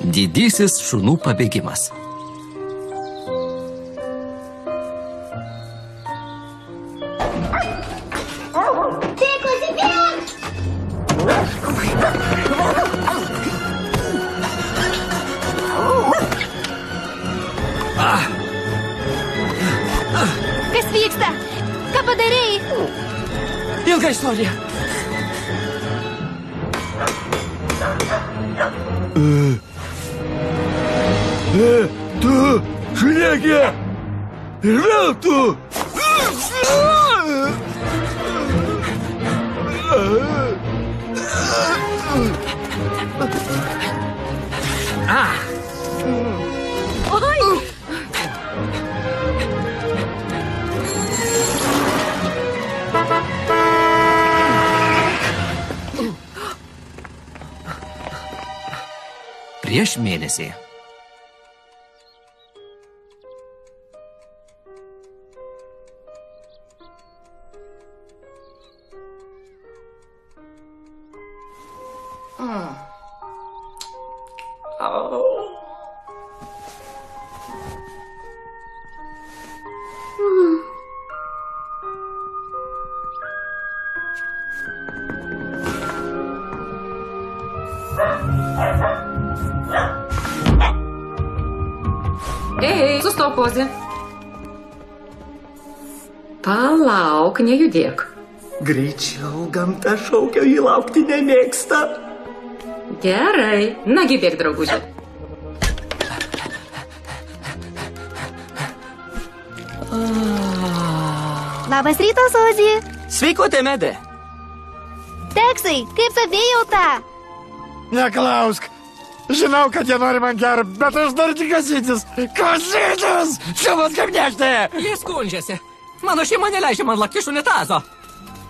Didysis šunų pabėgimas. Kas vyksta? Ką padarėjai? Ilga istorija. Tu, šunėki! Ir vėl tu! Oi! Prieš mėnesį. Ei, sustok, Ozi. Palauk, nejudėk. Greičiau, gamta šaukia, jį laukti nemėgsta. Gerai. Nagi bėk, drauguži. Labas rytas, Ozi. Sveikote, Medė. Teksai, kaip savėjauta? Neklausk. Žinau, kad jie nori man gero, bet aš dar tik kasytis. Kasytis! Šiumas kaip neštė! Jis skundžiasi. Mano šeima neleidžia man lakti iš unitazo.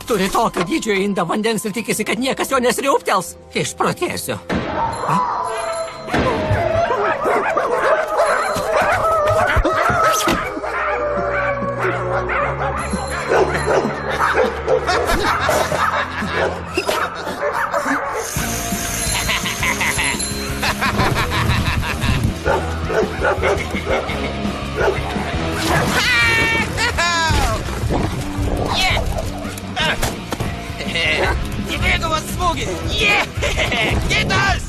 Turi tokio dydžio indą vandens ir tikisi, kad niekas jo nesriuptels. Išprotėsiu. Įbėgamas smūgis! Kitas!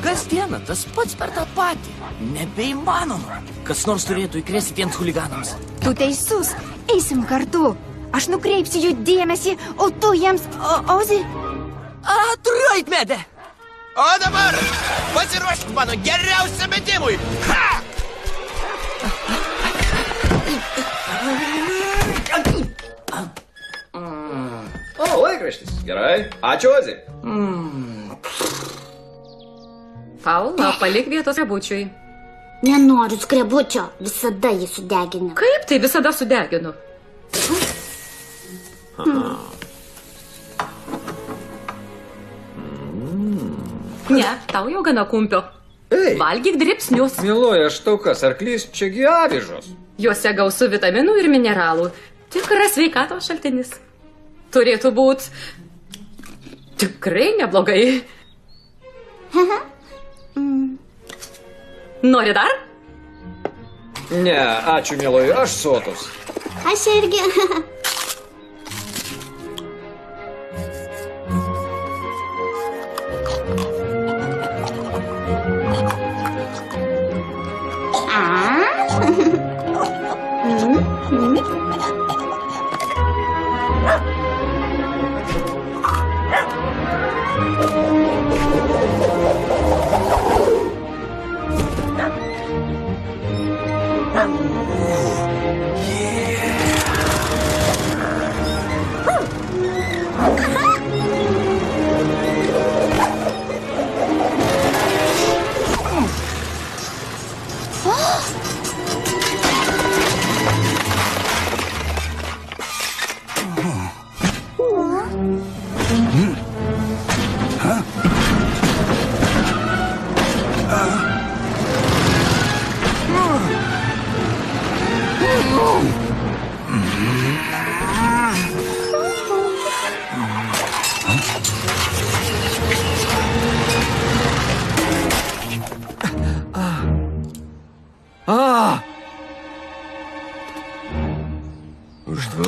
Kasdieną tas pats per tą patį. Nebeįmanoma. Kas nors turėtų įkrėsti tiems huliganams. Tu teisus. Eisim kartu. Aš nukreipsiu jų dėmesį, o tu jiems... Ozi? Turiu eit, Medė. O dabar pasiruošk mano geriausiam metimui! Ha! O, laikraštis. Gerai. Ačiū, Ozi. Paula, palik vietos skrebučiui. Nenoriu skrebučio, visada jį sudeginu. Kaip tai visada sudeginu? Ne, tau jau gana kumpio. Ei, Valgyk dribsnius. mieloji, aš tau kas, arklys, čiagi avižos. Juose gausu vitaminų ir mineralų. Tikras sveikatos šaltinis. Turėtų būti tikrai neblogai. Nori dar? Ne, ačiū, mieloji, aš sotus. Aš irgi.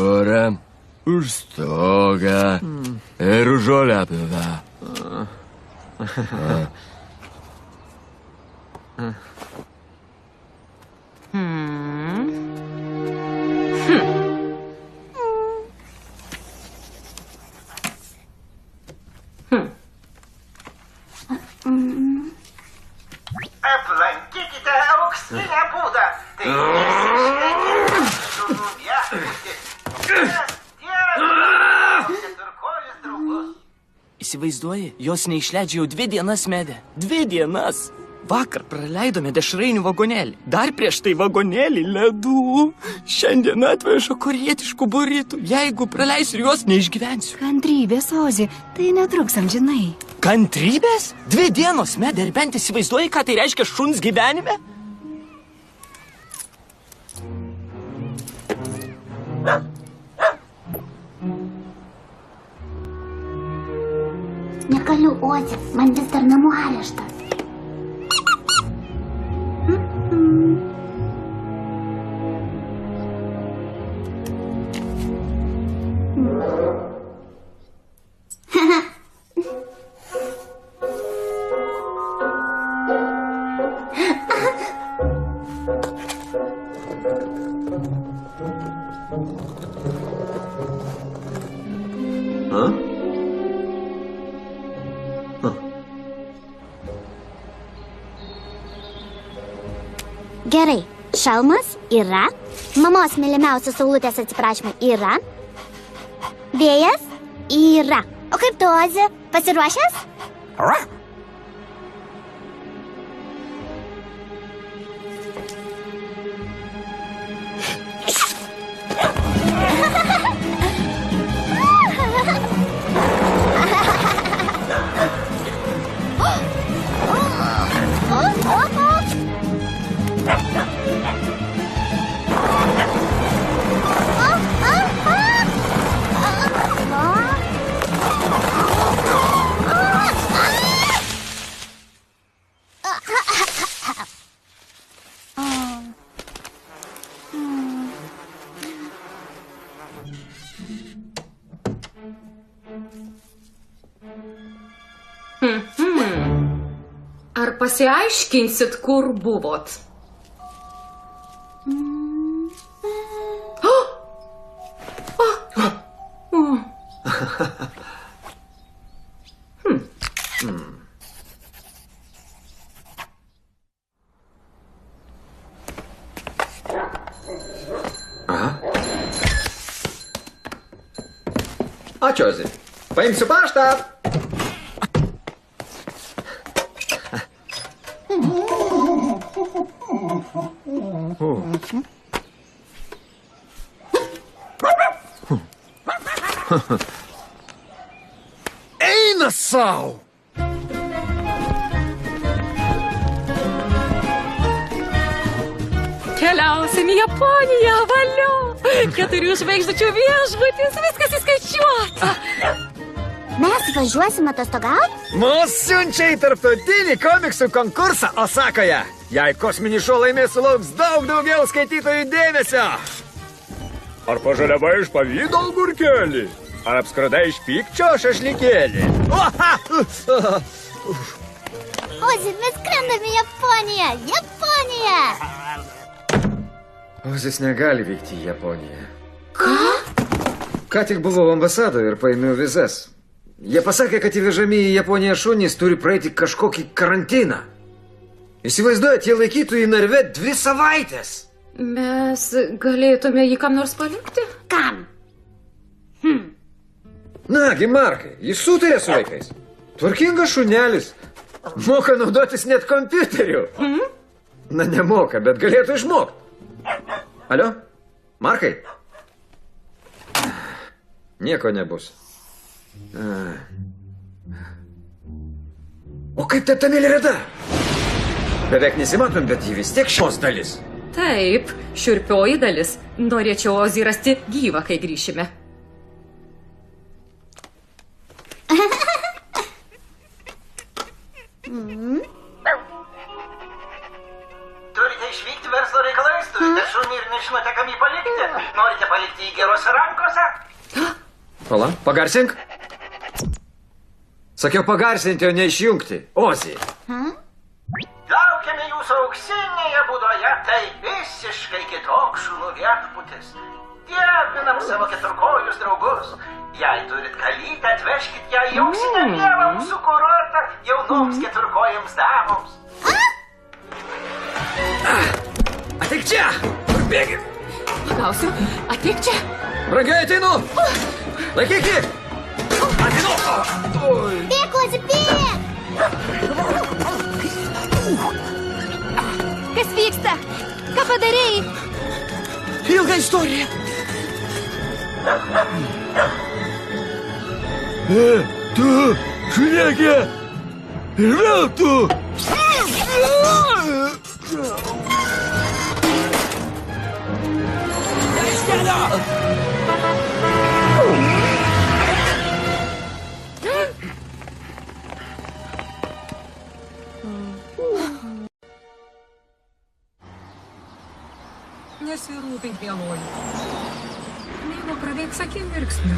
kepurę, už stogą ir už žolę pilną. Aplankykite auksinę būdą. Tai Įsivaizduoji, jos neišleidžia jau 2 dienas medė. 2 dienas. Vakar praleidome dešrainių vagonėlį. Dar prieš tai vagonėlį ledų. Šiandien atveža korietiškų buritų. Jeigu praleisiu juos, neišgyvensiu. Kantrybės, Ozi, tai netruks amžinai. Kantrybės? 2 dienos medė ir bent įsivaizduoji, ką tai reiškia šuns gyvenime? Negaliu, Ozi, man vis dar namų areštas. Gerai, šalmas yra, mamos mylimiausios saulutės atsiprašymai yra, vėjas yra. O kaip tu, Ozi, pasiruošęs? Ar pasiaiškinsit, kur buvot? Ačiū, Ozi. Paimsiu paštą. Eina sau! Keliausim į Japoniją, valio! 4 žvaigždučių viešbutis, viskas įskaičiuota. Mes važiuosim atostogauti? Mus siunčia į tarptautinį komiksų konkursą Osakoje. Jei kosminį šou laimės, sulauks daug daugiau skaitytojų dėmesio. Ar pažaliavai iš pavydo agurkelį? Ar apskridai iš pykčio šašlykėlį? Ozi, mes skrendame į Japoniją! Japoniją! Ozis negali vykti į Japoniją. Ką? Ką tik buvau ambasadoje ir paėmiau vizas. Jie pasakė, kad įvežami į Japoniją šunys turi praeiti kažkokį karantiną. Įsivaizduojat, jie laikytų į narve 2 savaitės. Mes galėtume jį kam nors palikti? Kam? Nagi, Markai, jis sutarė su vaikais. Tvarkingas šunelis. Moka naudotis net kompiuteriu. Na, nemoka, bet galėtų išmokti. Alio? Markai? Nieko nebus. O kaip ta Tamėlė reda? Beveik nesimatom, bet ji vis tiek šios dalis. Taip, šiurpioji dalis. Norėčiau Ozį rasti gyvą, kai grįšime. Turite išvykti verslo reikalais, turite šunį ir nežinote, kam jį palikti. Norite palikti jį gerose rankose. Rosa! Pala, pagarsink. Sakiau pagarsinti, o ne išjungti. Ozi. Laukiame jūsų auksinėje būdoje, tai visiškai kitoks šunų viešbutis. Dirbinam savo keturkojus draugus. Jei turit kalytę, atvežkit ją į auksinę pievą mūsų kurortą jaunoms keturkojams damoms. Ateik čia! Kur bėgi? Pagausiu, ateik čia. Brangiai ateinu! Laikyk jį! Ateinu! Bėk, Ozi, bėk! Kas vyksta? Ką padarėjai? Ilga istorija. Tu, žiūrėkė! Ir vėl tu! Nesirūpink, mieloji. Mėnuo praveiks akimirksniu.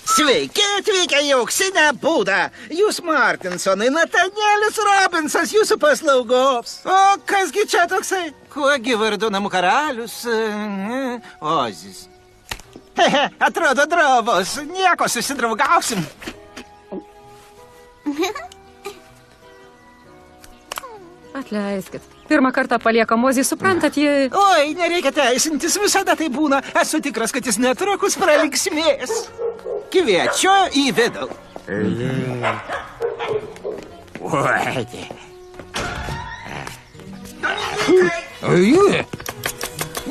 Sveiki atvykę į auksinę būdą. Jūs Martinsonai, Natanėlis Robinsas jūsų paslaugoms. O kasgi čia toksai? Kuogi vardu namų karalius? Ozis. Hehe, atrodo drovos. Nieko, susidraugausim. Atleiskit. Pirmą kartą paliekam Ozį, suprantat, jie... Oi, nereikia teisintis, visada tai būna. Esu tikras, kad jis netrukus pralinksmės. Kviečiu į vidų.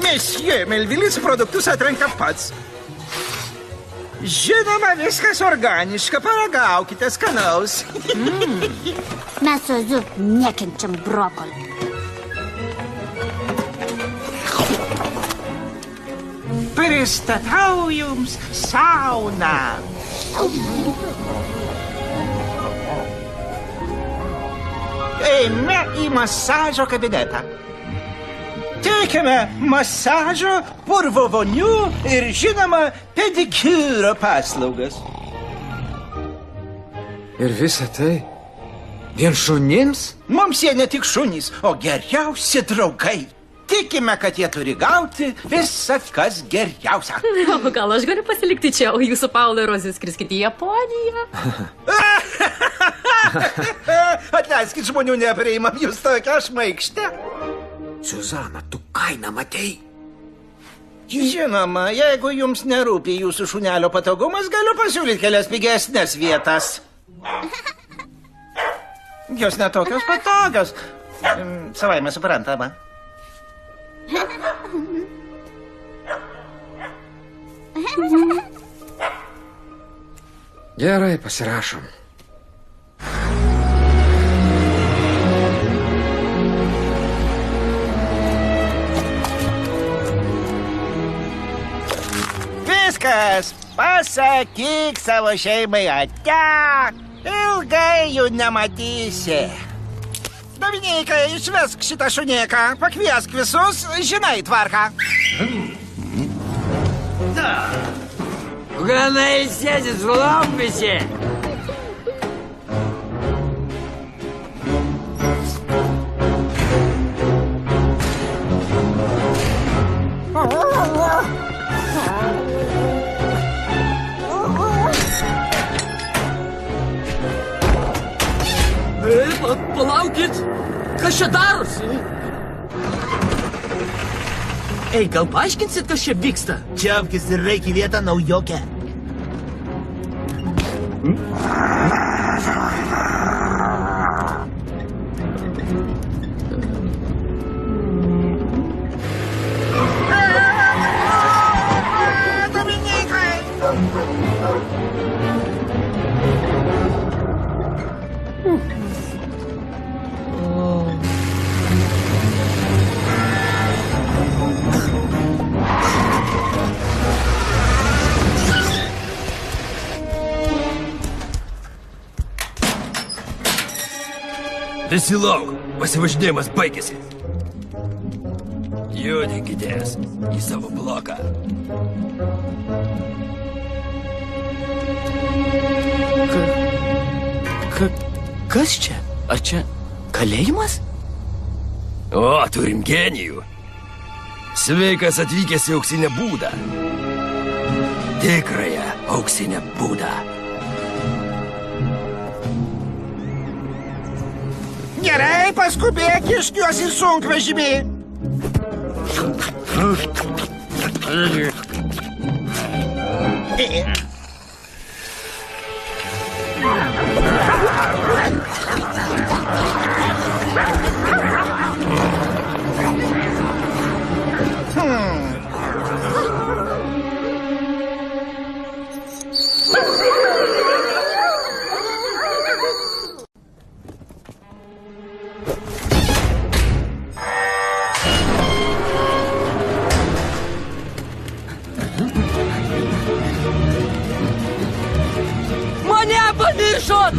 Mesjė Melvilis produktus atrenka pats. Žinoma, viskas organiška, paragaukite skanaus. Mes su Oziu nekenčiam brokolių. Pristatau jums sauną. Eime į masažo kabinetą. Teikiame masažo, purvo vonių ir, žinoma, pedikiūro paslaugas. Ir visa tai vien šunims? Mums jie ne tik šunys, o geriausi draugai. Tikime, kad jie turi gauti visą, kas geriausia. O gal aš galiu pasilikti čia, o jūsų Paulo ir Ozis skriskit į Japoniją? Atleiskit, žmonių nepriimam, jūs tokia šmaikštė. Suzana, tu kainą matei? Žinoma, jeigu jums nerūpi jūsų šunelio patogumas, galiu pasiūlyti kelias pigesnės vietas. Jos netokios patogios. Savaime suprantama. Gerai, pasirašom. Viskas, pasakyk savo šeimai ate. Ilgai jų nematysi. Dominikai, išvesk šitą šunėką, pakviesk visus, žinai tvarką. Gana ilsėsis, lauk visi. Palaukit, kas čia darosi? Ei, gal paaiškinsit, kas čia vyksta? Džiaugtis ir reikia vietą naujokę. Prisilauk, pasivažinėjimas baigėsi. Judinkitės į savo bloką. Kas čia? Ar čia kalėjimas? O, turim genijų. Sveikas atvykęs į auksinę būdą. Tikrąją auksinę būdą. Gerai, paskubėk, iškiuos į sunkvežimį. Mane pamiršot!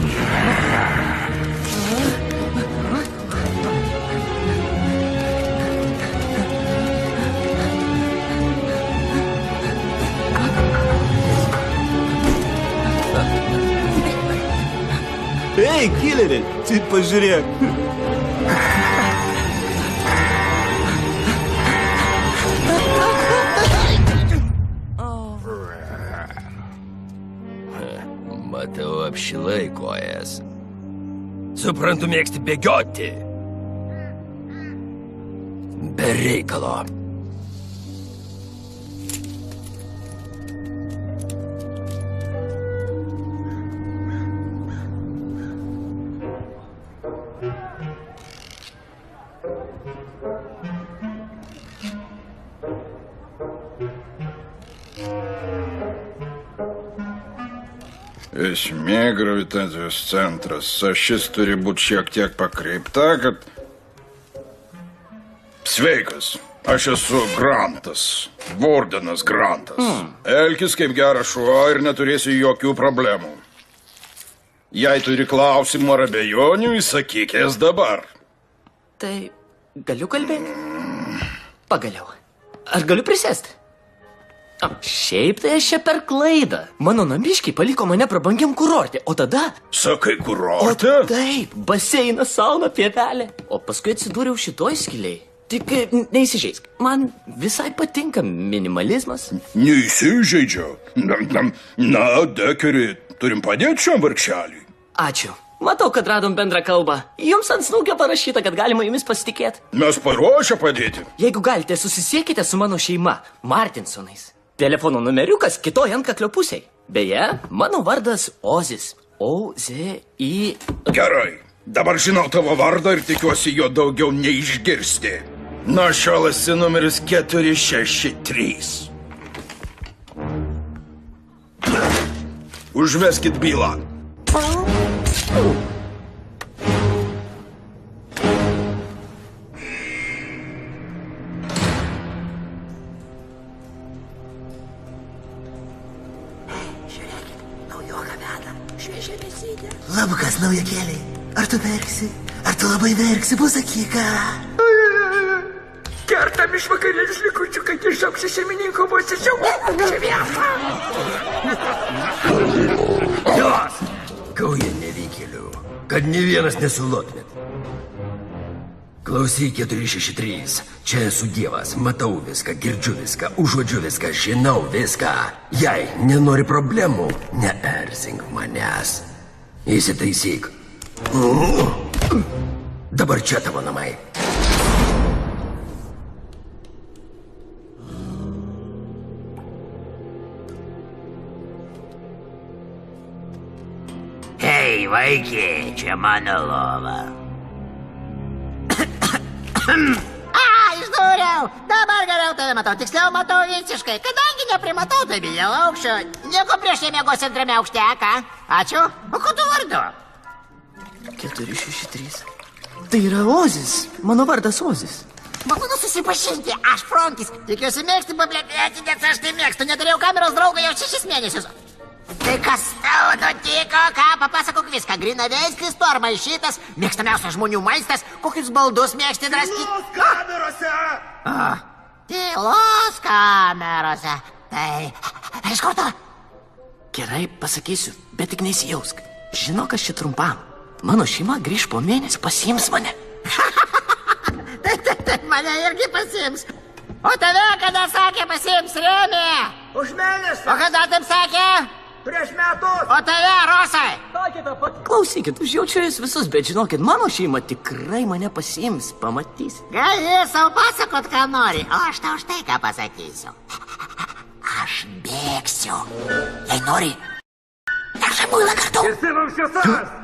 Ei, kileri, tai pažiūrėk. Matau, apšilai kojas. Suprantu, mėgsti bėgioti. Be reikalo. Esmė gravitacijos centras. Ašis turi būti šiek tiek pakreipta, kad... Sveikas, aš esu Grantas. Vordenas Grantas. Elkis kaip geras šuo ir neturėsi jokių problemų. Jei turi klausimų ar abejonių, įsakykės dabar. Tai galiu kalbėti? Pagaliau. Ar galiu prisėsti? Šiaip tai aš čia per klaidą. Mano namiškiai paliko mane prabangiam kurorte, o tada... Sakai kurorte? O taip, baseinas, sauna, pievelė. O paskui atsidūriau šitoj skiliai. Tik neįsižeisk, man visai patinka minimalizmas. Neįsižeidžiau. Na, Dekeri, turim padėti šiam vargšeliui. Ačiū. Matau, kad radom bendrą kalbą. Jums ant snūkio parašyta, kad galima jumis pasitikėti. Mes paruošę padėti. Jeigu galite, susisiekite su mano šeima, Martinsonais. Telefono numeriukas kitoj antkaklio pusėj. Beje, mano vardas Ozis. O-Z-I... Gerai. Dabar žinau tavo vardą ir tikiuosi jo daugiau neišgirsti. Nuo šiol esi numeris 463. Užveskit bylą. Labukas, naujakėliai. Ar tu verksi? Ar tu labai verksi? Pasakyk ką. Kertam iš vakarėlis likučių, kai išaukšė šeimininko vos išsiaukšė vietą. Jos! Kauja nevykėlių, kad ne vienas nesulotmėt. Klausyk 463. Čia esu Dievas, matau viską, girdžiu viską, užuodžiu viską, žinau viską. Jei nenori problemų, neerzink manęs. Įsitaisyk. Dabar čia tavo namai. Hei, vaikė, čia mano lova. Išdūriau. Dabar geriau tave matau. Tiksliau matau visiškai. Kadangi neprimatau, tai bijau aukščio. Nieko prieš nemiegosi antrame aukšte, ką? Ačiū. O ko tu vardu? 463. Tai yra Ozis. Mano vardas Ozis. Malonu susipažinti. Aš Fronkis. Tikiuosi mėgsti pablėbėti, nes aš tai mėgstu. Neturėjau kameros draugo jau 6 mėnesius. Tai kas tau nutiko, ką? Papasakok viską, grinaveislis, tu ar maišytas, mėgstamiausias žmonių maistas, kokius baldus mėgsti draskyti. Tylos kamerose! Tylos kamerose. Tai, iš kur tu? Gerai, pasakysiu, bet tik nesijausk. Žinok, aš čia trumpam. Mano šeima grįž po mėnesį, pasiims mane. Taip, mane irgi pasiims. O tave kada sakė pasiims, Rėmė? Už mėnesį. O kada taip sakė? Prieš metus. O tave, Rosai? Klausykit, užjaučiu jūs visus, bet žinokit, mano šeima tikrai mane pasiims, pamatys. Gali savo pasakot, ką nori, o aš tau štai ką pasakysiu. Aš bėgsiu. Jei nori, nešai muilą kartu. Esi mums šviesas.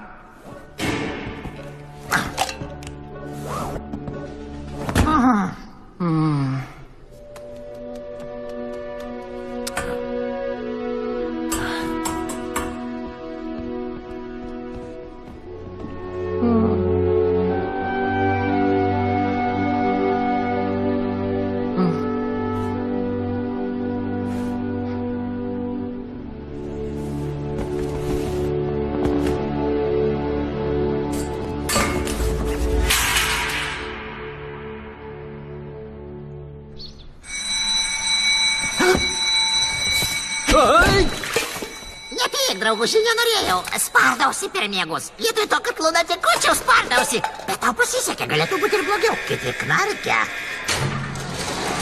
Nepyk, drauguši, nenorėjau. Spardausi per miegus. Vietoj to, kad lunatikučiau, spardausi. Bet tau pasisekė, galėtų būti ir blogiau. Kiti knarkia.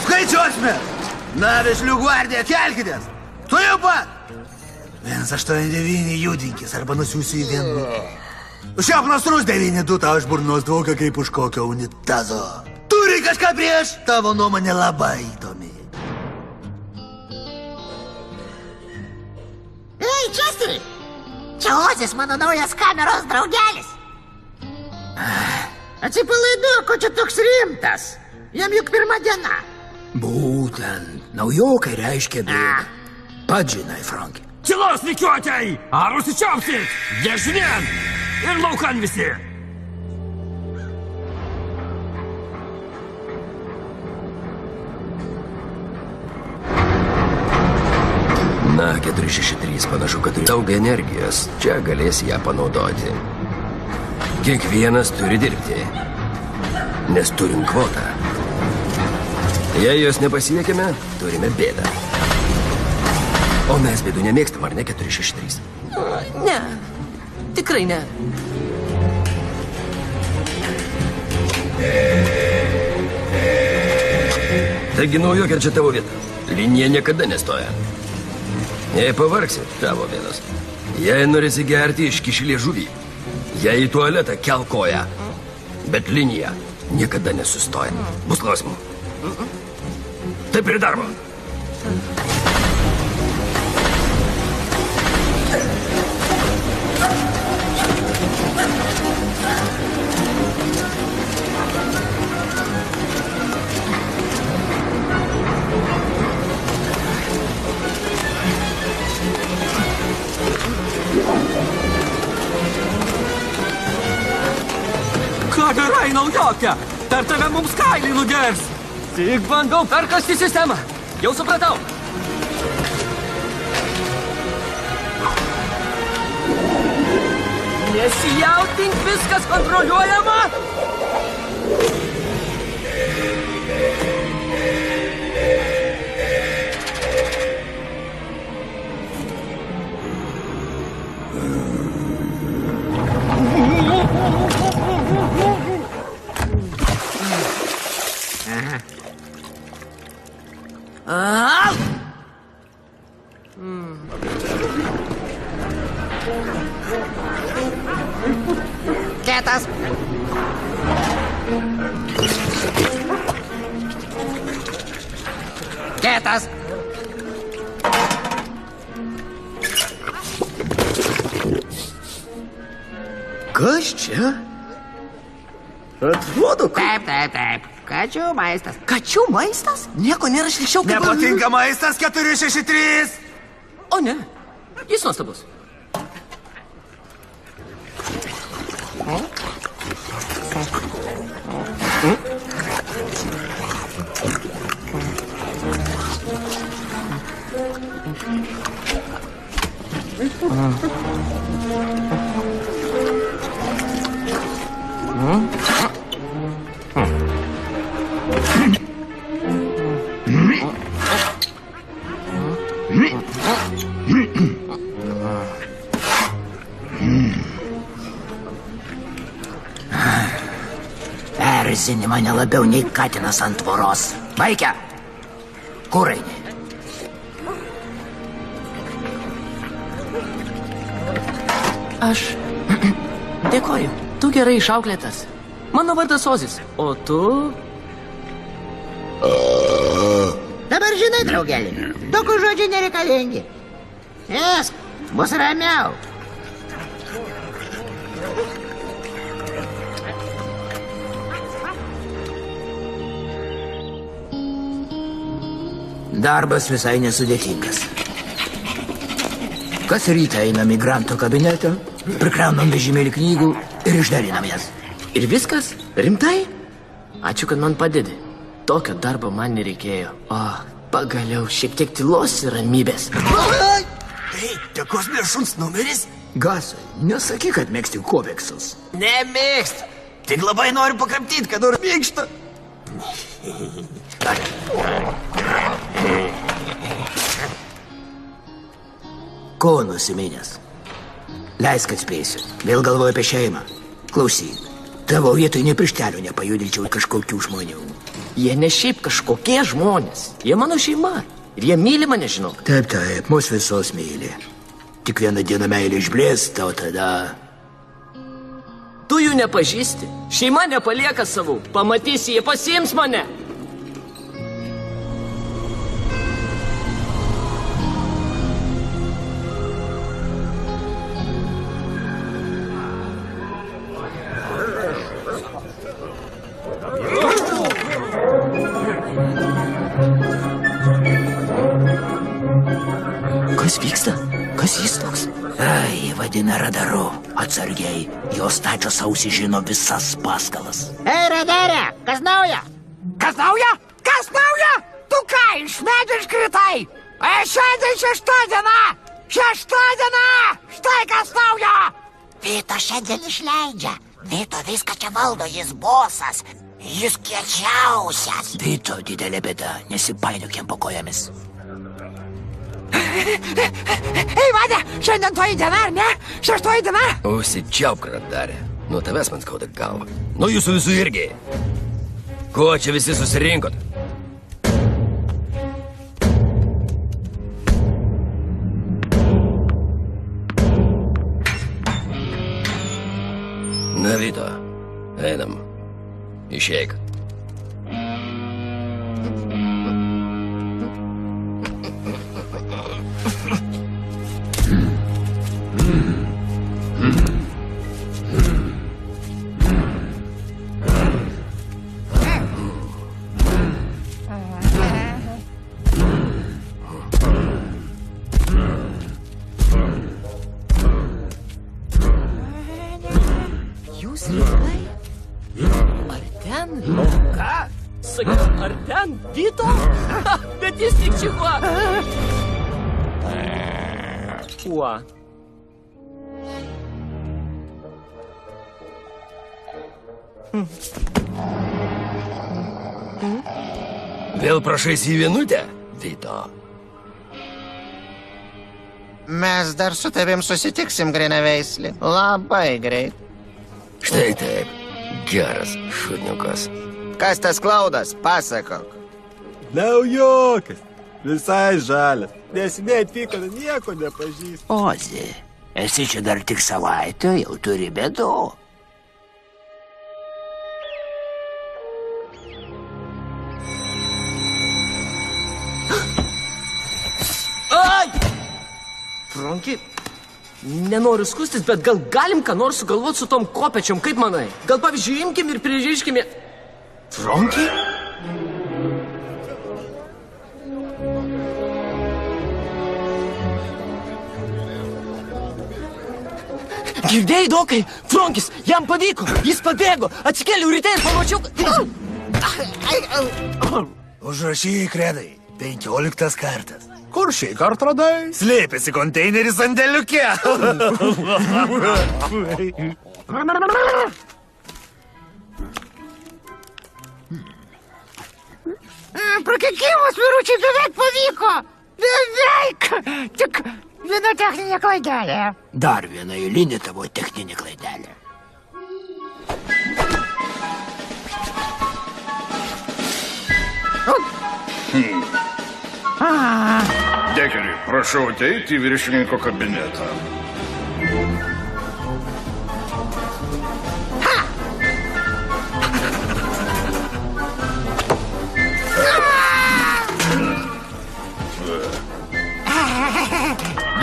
Skaičiuosime. Na, vešlių gvardija, kelkitės. Tuojau pat. 189 judinkis arba nusiųsiu į vieną. Šiaip nasrus 9-2 tau iš burnos dvoka kaip už kokio unitazo. Turi kažką prieš? Tavo nuomonė labai įdomi. Ei, Česteri! Čia Ozis, mano naujas kameros draugelis. Atsipalaiduok, ko čia toks rimtas. Jam juk pirma diena. Būtent. Naujokai reiškia bėdą. Pats žinai, Franki. Tylos rikiuotei! Ar užsičiaupsit? Dešinėn! Ir laukan visi! Na, 463 panašu, kad turi daug energijos. Čia galės ją panaudoti. Kiekvienas turi dirbti. Nes turim kvotą. Jei jos nepasiekime, turime bėdą. O mes bėdų nemėgstam, ar ne, 463? Ne, tikrai ne. Taigi naujokė čia tavo vieta. Linija niekada nestoja. Jei pavargsi, tavo vienas. Jei norėsi gerti, iškiši liežuvį. Jei į tualetą, kelk koją. Bet linija niekada nesustoja. Bus klausimų. Taip prie darbo. Ką darai, naujokė? Per tave mums kailį nugers. Tik bandau perkasti sistemą. Jau supratau. Nesijautink, viskas kontroliuojama. Kietas. Kietas. Kas čia? Atrodo, Taip, taip, taip. Kačių maistas. Kačių maistas? Nieko nėra šilčiau kaip... Nepatinka maistas 463. O ne, jis nuostabus. Erzini mane labiau nei katinas ant tvoros. Vaikia, kur eini? Aš dėkoju. Tu gerai išauklėtas. Mano vardas Ozis, o tu... Dabar žinai, draugelį, tokių žodžių nereikalingi. Ėsk, bus ramiau. Darbas visai nesudėtingas. Kas rytą einam į Granto kabinetą, prikraunam vežimėlį knygų ir išdalinam jas. Ir viskas? Rimtai? Ačiū, kad man padedi. Tokio darbo man nereikėjo. O, pagaliau šiek tiek tylos ir ramybės. Ei, te kosminės šuns numeris? Gasai, nesakyk, kad mėgsti komiksus. Nemėgst. Tik labai noriu pakraptyti, kad nors mėgsta. Ko nusiminęs? Leisk atspėsiu. Vėl galvoju apie šeimą. Klausyk, tavo vietoj ne pirštelio nepajudinčiau kažkokių žmonių. Jie ne šiaip kažkokie žmonės. Jie mano šeima. Ir jie myli mane, žinok. Taip, taip, mus visos myli. Tik vieną dieną meilė išblės, o tada... Tu jų nepažįsti. Šeima nepalieka savų. Pamatysi, jie pasiims mane. Kas vyksta? Kas jis toks? Ai, vadina radaru. Atsargiai, jos tačios ausį žino visas paskalas. Ei, radarė, kas nauja? Kas nauja? Kas nauja? Tu ką, iš medžio iškritai? Šiandien šeštadiena! Šeštadiena! Štai kas nauja! Vito šiandien išleidžia. Vito viską čia valdo, jis bosas. Jis kiečiausias. Vito didelė bėda, nesipainiokiem po kojomis. Ei, vadė, šiandien toji diena, ar ne? Šeštoji diena? Užsičiaupk, radarė. Nuo tavęs man skauda galva. Nuo jūsų visų irgi. Ko čia visi susirinkot? Na, Vito, einam. Išeik. Jūs rimtai? Ar ten? Ką? Sakiau, ar ten Vito? Bet jis tik čikuo. Kuo? Vėl prašaisi į vienutę, Vito? Mes dar su tavim susitiksim, Grinaveislį. Labai greit. Štai taip. Geras šuniukas. Kas tas Klaudas? Pasakok. Naujokas. Visai žalias. Nesiniai atvyko, nieko nepažįst. Ozi, esi čia dar tik savaitę, jau turi bėdų. Ai! Franki, nenoriu skustis, bet gal galim ką nors sugalvoti su tom kopečiom, kaip manai? Gal pavyzdžiui, imkim ir pririškim ją... Franki? Girdėjai, Dokai? Frankis, jam pavyko, jis pabėgo, atsikėliau ryte ir pamačiau... Užrašyk, Redai, 15 kartas. Kur šį kartą radai? Slėpėsi konteinerį sandėliuke. Prakeikimas, vyručiai, beveik pavyko. Beveik. Tik Viena techninė klaidelė. Dar viena eilinė tavo techninė klaidelė. Dekeri, prašau ateiti į viršininko kabinetą.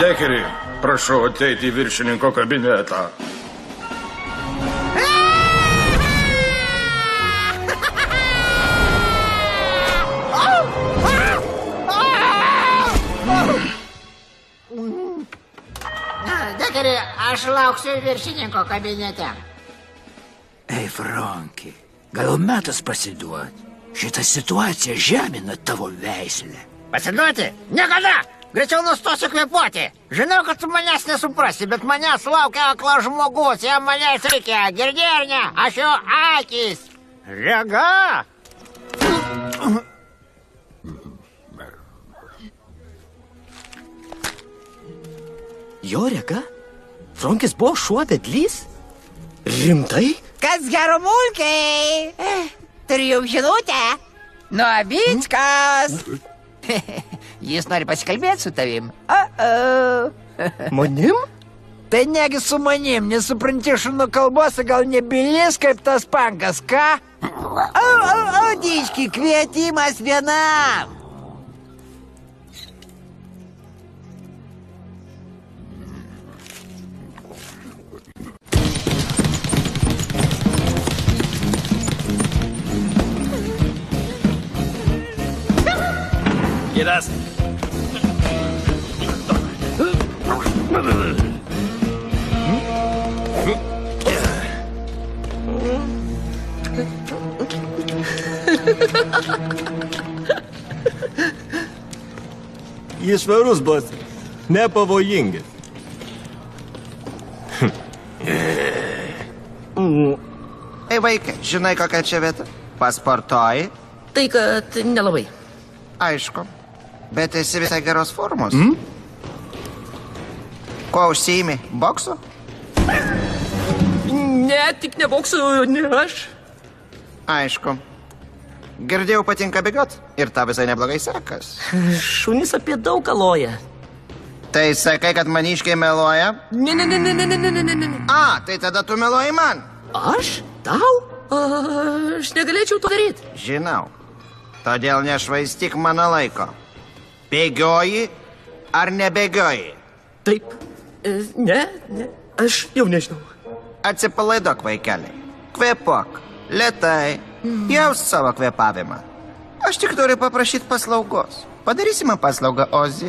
Dekeri, prašau ateiti į viršininko kabinetą. Dekeri, aš lauksiu viršininko kabinete. Ei, Franki, gal metas pasiduoti? Šitą situaciją žemina tavo veislę. Pasiduoti? Niekada! Greičiau nustosiu kvėpuoti. Žinau, kad tu manęs nesuprasi, bet manęs laukia aklas žmogus. Jam manęs reikia. Girdi ar ne? Aš jo akis. Rega! Jo rega? Frankis buvo šuo vedlys? Rimtai? Kas gero mulkiai? Turiu žinutę. Novickas. Jis nori pasikalbėti su tavim. Manim? Tai negi su manim, nesupranti šunų kalbos, gal nebilis kaip tas pankas, ką? Dički, kvietimas vienam. Geras. Jis švarus, bosas. Nepavojingas. Ei, vaikai, žinai, kokia čia vieta? Pasportuoji? Tai, kad nelabai. Aišku. Bet esi visai geros formos. Kuo užsiimi? Boksu? Ne, tik ne boksu, ne aš. Aišku. Girdėjau, patinka bėgiot. Ir tą visai neblogai sekas. Šunys apie daug kaloja. Tai sakai, kad maniškiai meluoja? Ne. A, tai tada tu meluoji man. Aš? Tau? Aš negalėčiau to daryti. Žinau. Todėl nešvaistyk mano laiko. Bėgioji ar nebėgioji? Taip. Ne. Aš jau nežinau. Atsipalaiduok, vaikeliai. Kvėpuok. Lėtai. Jaus savo kvėpavimą. Aš tik turiu paprašyti paslaugos. Padarysime paslaugą, Ozi.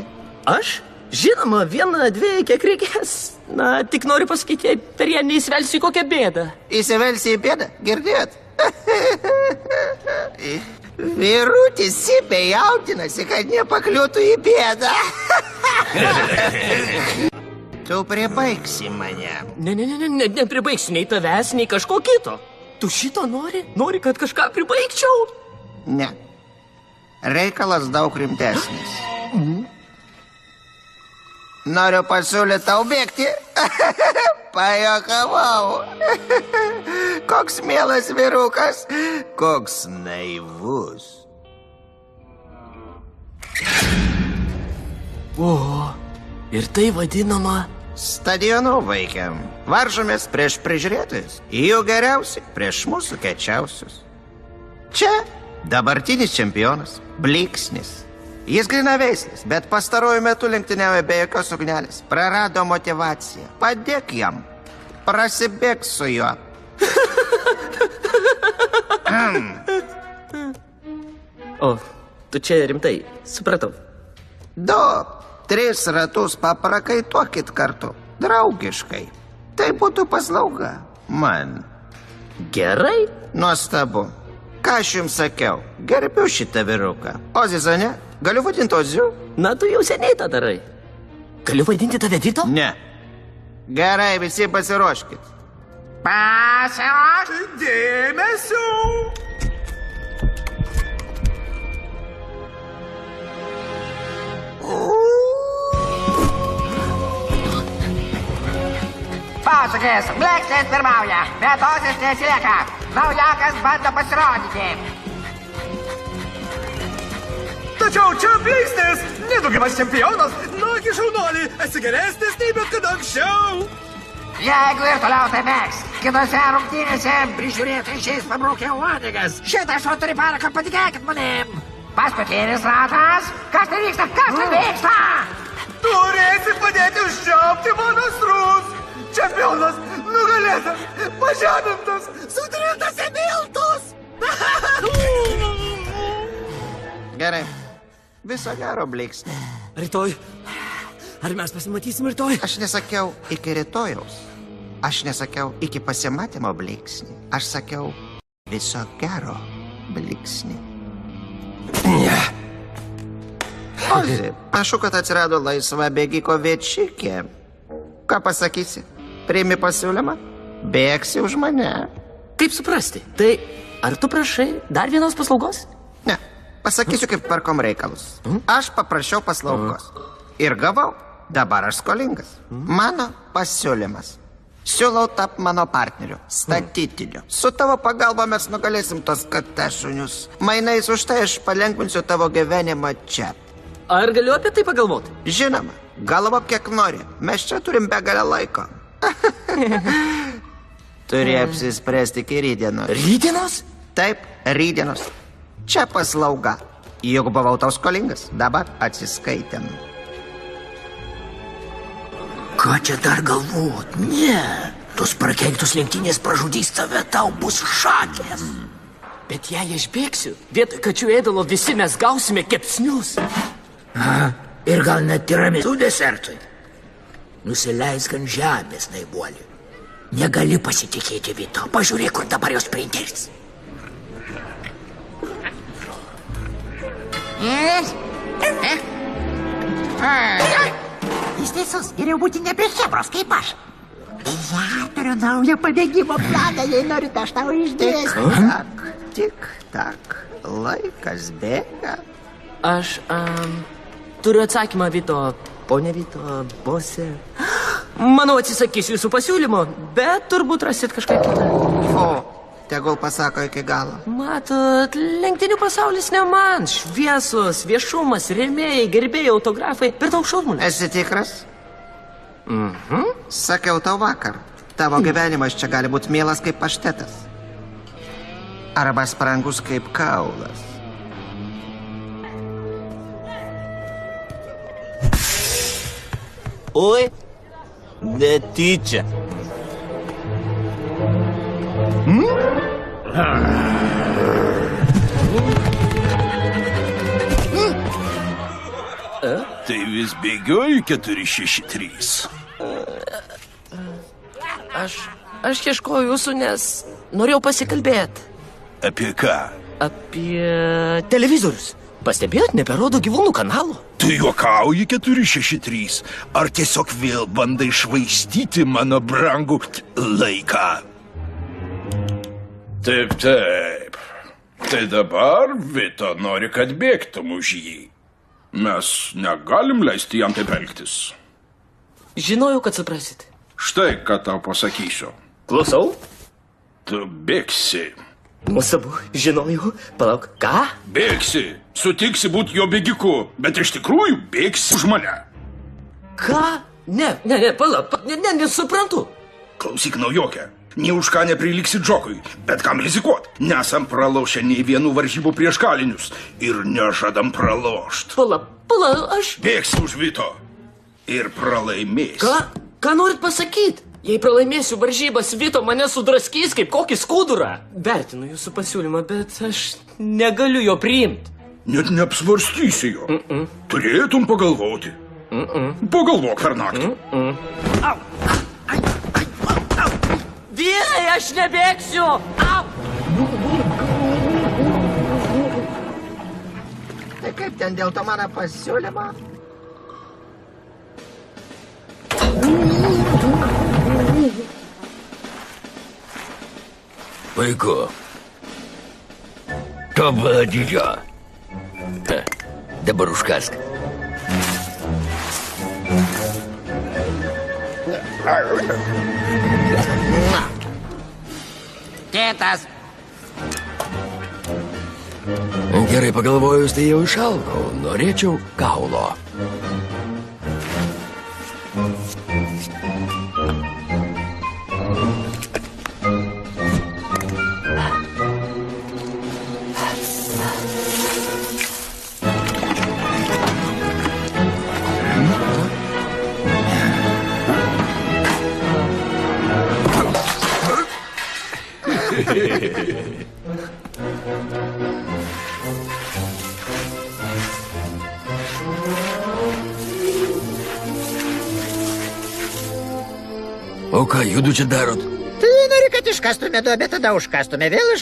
Aš? Žinoma, 1, 2, kiek reikės. Na, tik noriu pasakyti, jei per ją neįsivelsiu į kokią bėdą. Įsivelsi į bėdą? Girdėt? Vyrutis sipė jaudinasi, kad nepakliūtų į bėdą. Tu pribaigsi mane. Nepribaigsiu nei tavęs, nei kažko kito. Tu šito nori? Nori, kad kažką pribaigčiau? Ne. Reikalas daug rimtesnis. Noriu pasiūlyti tau bėgti. Pajuokavau. Koks mielas vyrukas, koks naivus. O, ir tai vadinama... Stadionu, vaikiam. Varžomės prieš prižiūrėtojus. Jų geriausi prieš mūsų kečiausius. Čia dabartinis čempionas, Bliksnis. Jis grinaveislis, bet pastaruoju metu lenktyniauja be jokios ugnelės. Prarado motivaciją. Padėk jam. Prasibėk su juo. O, tu čia rimtai. Supratau. 2, 3 ratus paprakaituokit kartu. Draugiškai. Tai būtų paslauga. Man. Gerai? Nuostabu. Ką aš jums sakiau? Gerbiu šitą vyruką. Oziza, ne? Galiu vadinti Oziu? Na, tu jau seniai tą darai. Galiu vaidinti tave Dito? Ne. Gerai, visi pasiruoškit. Pasiruoškit. Dėmesio. Posūkis, Bleksnis pirmauja, bet Osis neatsilieka. Naujakas bando pasirodyti. Tačiau čia Bleksnis, nedugiamas čempionas, nugi šaunuolį, esi geresnis nei bet kada anksčiau. Jeigu ir toliau tai mėgs, kitose rungtynėse prižiūrėtai išeis pabraukę uodegas. Šitą šuo turi paraką, patikėkit manim. Paskutinis ratas. Kas tai vyksta? Kas tai vyksta? Turėsi padėti užčiaupti mano strus. Čempionas nugalėtas, pažemintas, sutrintas į miltus. Gerai. Viso gero, Bleksni. Rytoj. Ar mes pasimatysim rytoj? Aš nesakiau iki rytojaus. Aš nesakiau iki pasimatymo, Bleksni. Aš sakiau viso gero, Bleksni. Ne. Ozi, panašu, kad atsirado laisva bėgiko viečikė. Ką pasakysi? Priimi pasiūlymą? Bėgsi už mane. Kaip suprasti? Tai ar tu prašai dar vienos paslaugos? Ne. Pasakysiu, kaip tvarkom reikalus. Aš paprašiau paslaugos. Ir gavau. Dabar aš skolingas. Mano pasiūlymas. Siūlau tap mano partneriu, statytiniu. Su tavo pagalba mes nugalėsim tos katešunius. Mainais už tai aš palengvinsiu tavo gyvenimą čia. Ar galiu apie tai pagalvoti? Žinoma, galvo kiek nori. Mes čia turim begalę laiko. Turi apsispręsti iki rytdienos. Rytdienos? Taip, rytdienos. Čia paslauga. Juk buvau tau skolingas. Dabar atsiskaitėm. Ką čia dar galvot? Ne. Tos prakeiktos lenktynės pražudys tave, tau bus šakės. Bet jei aš bėgsiu, vietoj kačių ėdalo visi mes gausime kepsnius. Aha. Ir gal net tiramisų desertui. Nusileisk ant žemės, naibuoli. Negali pasitikėti Vito. Pažiūrėk, kur dabar jos printeris. Jis teisus, geriau būti ne prie chebros kaip aš. Ja, turiu naują pabėgimo planą, jei norit, aš tau išdėsiu. Tik tak, laikas bėga. Aš turiu atsakymą, Vito, ponė Vito, bose. Manau, atsisakysiu jūsų pasiūlymo, bet turbūt rasit kažką kitą. O, tegul pasako iki galo. Matot, lenktynių pasaulis ne man. Šviesos, viešumas, rėmėjai, gerbėjai, autografai, per daug šaudmulės. Esi tikras? Sakiau tau vakar. Tavo gyvenimas čia gali būti mielas kaip paštetas. Arba sprangus kaip kaulas. Oi, netyčia. Tai vis bėgioju 463. Aš ieškoju jūsų, nes norėjau pasikalbėti. Apie ką? Apie televizorius. Pastebėjot, neberodo gyvūnų kanalų? Tu juokauji 463. Ar tiesiog vėl bandai švaistyti mano brangų laiką? Taip, taip. Tai dabar Vito nori, kad bėgtum už jį. Mes negalim leisti jam taip elgtis. Žinojau, kad suprasit. Štai, ką tau pasakysiu. Klausau? Tu bėgsi. Nuostabu, žinojau. Palauk, ką? Bėgsi. Sutiksi būti jo bėgiku, bet iš tikrųjų bėgsi už mane. Ką? Ne, palauk, nesuprantu. Klausyk, naujokė. Nė už ką nepriliksi Džokui, bet kam rizikuot? Nesam pralošę nei vienų varžybų prieš kalinius ir nežadam pralošt. Pala, aš... Bėgsi už Vito ir pralaimėsi. Ką norit pasakyti? Jei pralaimėsiu varžybas, Vito mane sudraskys kaip kokį skudurą. Vertinu jūsų pasiūlymą, bet aš negaliu jo priimti. Net neapsvarstysi jo. Turėtum pagalvoti. Pagalvok per naktį. Vyrai, aš nebėgsiu! Tai kaip ten dėl to mano pasiūlymo? Puiku. Tobulą dydžio. Dabar užkask. Kitas. Gerai pagalvojus, tai jau išalkau. Norėčiau kaulo. O ką judu čia darot? Tai nori, kad iškastume duobę, tada užkastume, vėl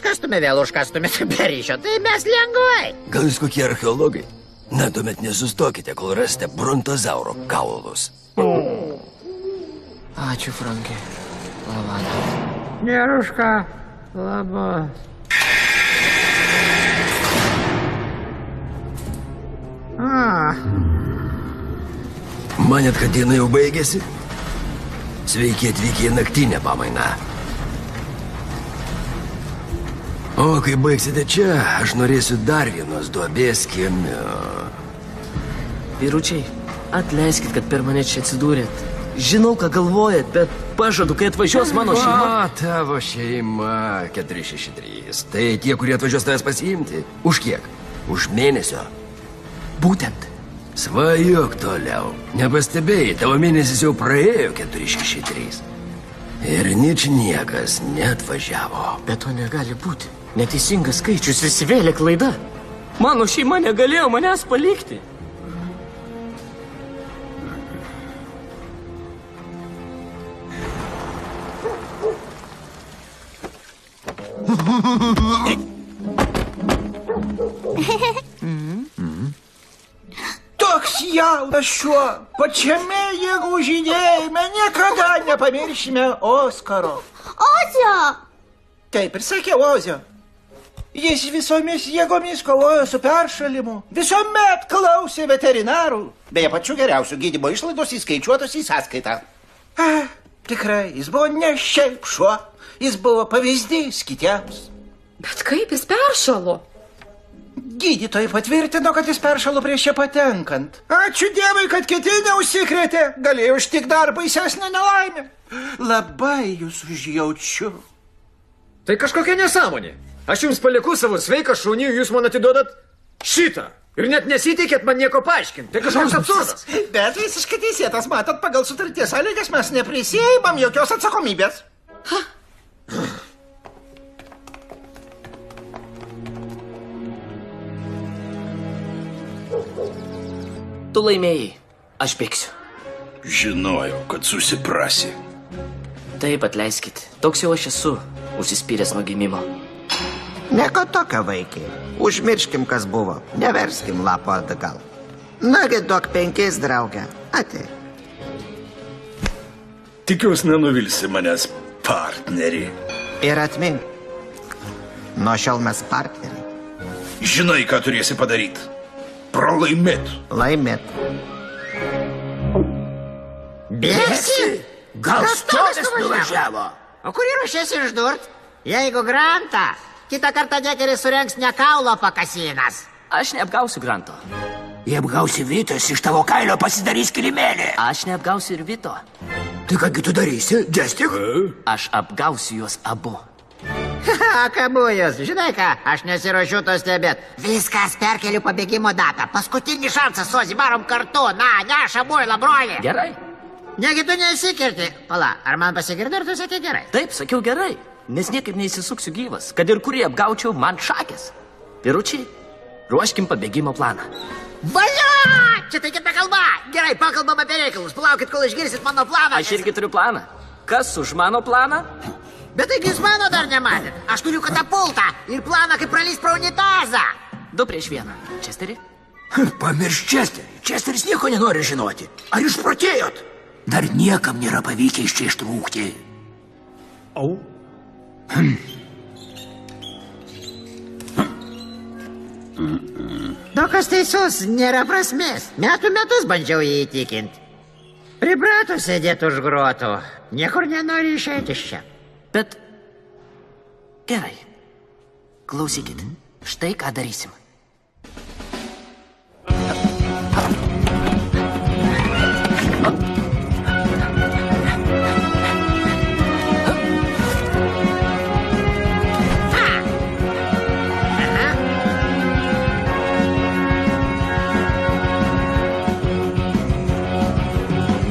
užkastume, tai be ryšio. Tai mes lengvai. Gal jūs kokie archeologai? Na, tuomet nesustokite, kol rasite brontozauro kaulus. Ačiū, Frankai. Lavada. Nėra už ką. Labai. Manėt, kad diena jau baigėsi? Sveiki atvykę į naktinę pamainą. O kai baigsite čia, aš norėsiu dar vienos duobės kiemio. Vyručiai, atleiskit, kad per mane čia atsidūrėt. Žinau, ką galvojat, bet pažadu, kai atvažiuos mano šeima. O, tavo šeima 463. Tai tie, kurie atvažiuos tavęs pasiimti. Už kiek? Už mėnesio? Būtent. Svajok toliau. Nepastebėjai, tavo mėnesis jau praėjo 463. Ir nič niekas neatvažiavo. Bet to negali būti. Neteisingas skaičius, įsivėlė klaida. Mano šeima negalėjo manęs palikti. Toks jaunas šuo, pačiame jėgų žydėjime niekada nepamiršime Oskaro. Ozio! Taip ir sakiau, Ozio. Jis visomis jėgomis kovojo su peršalimu, visuomet klausė veterinarų. Beje, pačių geriausių gydymo išlaidos įskaičiuotos į sąskaitą. Tikrai, jis buvo ne šiaip šuo, jis buvo pavyzdys kitiems. Bet kaip jis peršalo? Gydytojai patvirtino, kad jis peršalo prieš čia patenkant. Ačiū Dievui, kad kiti neužsikrėtė. Galėjau ištik dar baisesnę nelaimę. Labai jūs užjaučiu. Tai kažkokia nesąmonė. Aš jums palieku savo sveiką šunį, jūs man atiduodat šitą. Ir net nesitikėt man nieko paaiškinti. Tai kažkoks absurdas. Bet visiškai teisėtas, matot, pagal sutarties sąlygas mes neprisėjimam jokios atsakomybės. Tu laimėjai. Aš bėgsiu. Žinojau, kad susiprasi. Taip, atleiskit. Toks jau aš esu, užsispyręs nuo gimimo. Nieko tokio, vaikai. Užmirškim, kas buvo. Neverskim lapo atgal. Nagi duok 5, draugė. Atei. Tikiuosi nenuvilsi manęs, partnerį. Ir atmink. Nuo šiol mes partneriai. Žinai, ką turėsi padaryti. Pralaimėt. Laimėt. Bėgsi? Gal stovis nuvažiavo? O kurį ruošiesi išdurt? Jeigu Grantą, kitą kartą Dekeris surengs ne kaulo pakasinas. Aš neapgausiu Granto. Jei apgausi Vitos, iš tavo kailio pasidarys kilimėlį. Aš neapgausiu ir Vito. Tai kągi tu darysi, Džestik? Aš apgausiu juos abu. Kabujus, žinai ką, aš nesiruošiu to stebėt. Viskas, perkeliu pabėgimo datą. Paskutinis šansas, Sozi, varom kartu. Na, neša muilą, broli. Gerai. Negi tu neįsikirti. Pala, ar man pasigirdi, ar tu sakė gerai? Taip, sakiau gerai. Nes niekaip neįsisuksiu gyvas. Kad ir kurį apgaučiau, man šakės. Vyručiai, ruoškim pabėgimo planą. Valia! Čia tai kita kalba. Gerai, pakalbam apie reikalus. Palaukit, kol išgirsit mano planą. Aš irgi turiu planą. Kas už mano planą? Bet taigi jūs mano dar nematėt. Aš turiu katapultą ir planą, kaip pralys pro unitazą. 2-1. Česteri? Pamirš Česterį. Česteris nieko nenori žinoti. Ar išprotėjot? Dar niekam nėra pavykę iš čia ištrūkti. Au. Dokas teisus, nėra prasmės. Metus bandžiau jį įtikinti. Priprato sėdėti už grotų. Niekur nenori išeiti iš čia. Bet Gerai. Klausykit, štai ką darysim.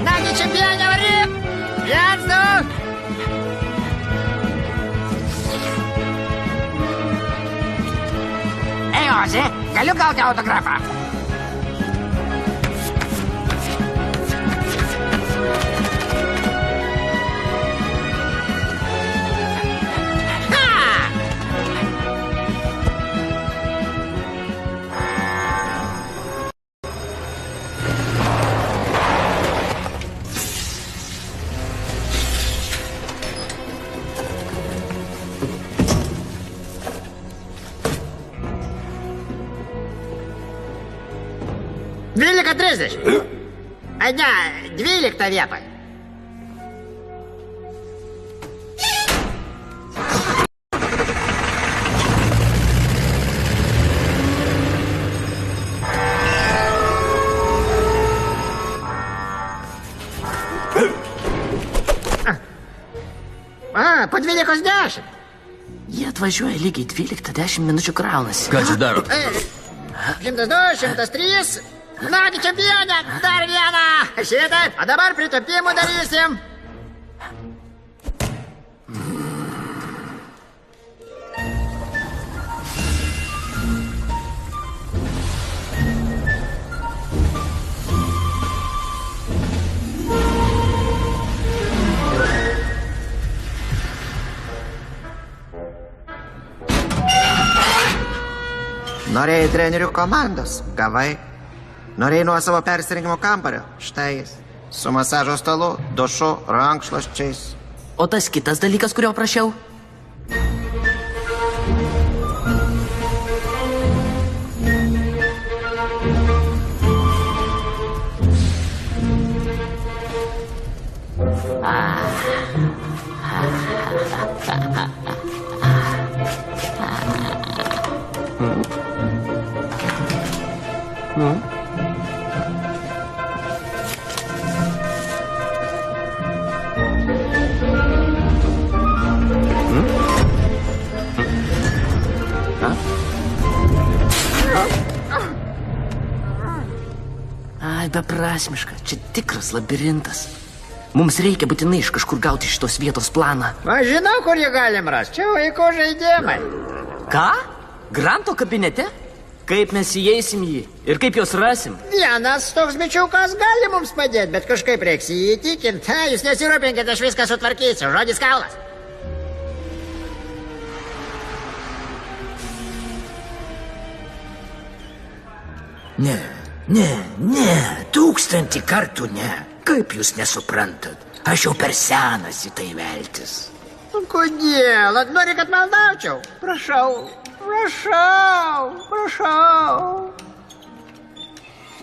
Nagi čempionė, varyk! Viens, du! Ei, Ozi, galiu gauti autografą? Dvylika 30. Ai ne, 12 vietoj. Po 12:10. Jie atvažiuoja lygiai 12:10 minučių kraunasi. Ką čia daro? 102, 103. Nagi čempionė, dar vieną. Šitaip, o dabar pritopimų darysim. Norėjai trenerių komandos, gavai. Norėjai nuo savo persirinkimo kambario, štai jis. Su masažo stalu, dušu, rankšluosčiais. O tas kitas dalykas, kurio prašiau? Ai, beprasmiška, čia tikras labirintas. Mums reikia būtinai iš kažkur gauti šitos vietos planą. Aš žinau, kur jį galim rasti. Čia vaiko žaidimai. Ką? Granto kabinete? Kaip mes įeisim jį ir kaip juos rasim? Vienas toks bičiukas gali mums padėti, bet kažkaip reiks jį įtikinti. Jūs nesirūpinkit, aš viską sutvarkysiu. Žodis kaulas. Ne, 1000 kartų ne. Kaip jūs nesuprantat? Aš jau per senas į tai veltis. Kodėl? Nori, kad maldaučiau? Prašau.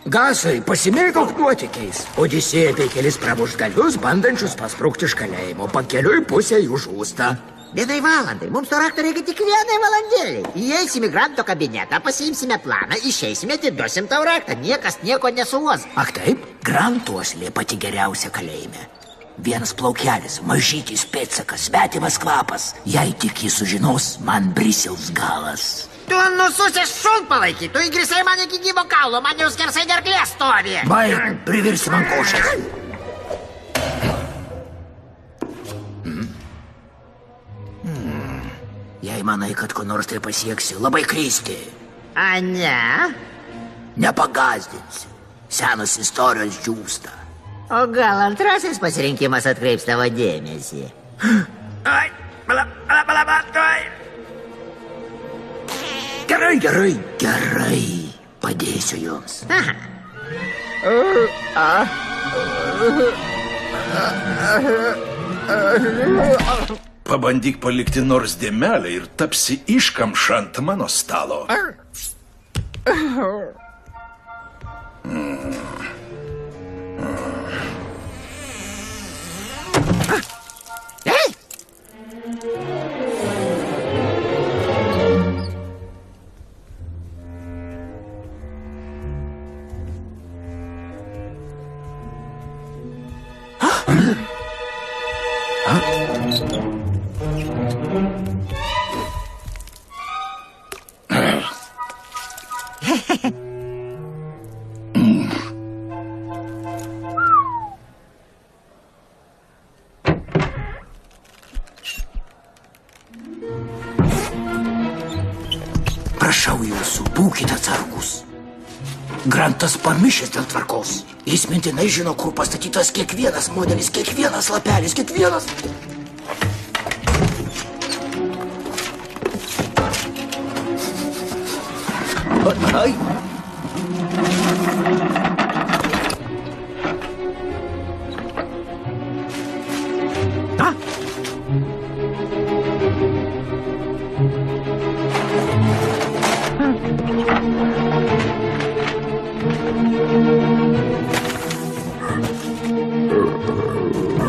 Gasai, pasimėgauk nuotykiais. Odisėja apie kelis pramuštgalius, bandančius pasprukti iš kalėjimo. Pakeliui pusė jų žūsta. Vienai valandai. Mums to rakto reikia tik vienai valandėliai. Įeisim į Granto kabinetą, pasiimsime planą, išeisime, atiduosim tau raktą. Niekas nieko nesuos. Ak taip, Grantuoslė pati geriausia kalėjime. Vienas plaukelis, mažytis pėdsakas, svetimas kvapas. Jei tik jis sužinos, man brisils galas. Tu nususęs šunpalaikį, tu įgrisai man iki gyvo kaulo, man jau skersai gerklės stovi. Baik, privirsi man košės. Jei manai, kad ko nors tai pasieksi, labai klysti. A ne? Nepagazdinsi. Senos istorijos džiūsta. O gal antrasis pasirinkimas atkreips tavo dėmesį? Ai, pala, tuoj. Gerai. Padėsiu jums. Pabandyk palikti nors dėmelę ir tapsi iškamša ant mano stalo. Prašau jūsų, būkite atsargus. Grantas pamišęs dėl tvarkos. Jis mintinai žino, kur pastatytas kiekvienas modelis, kiekvienas lapelis, kiekvienas... Ai.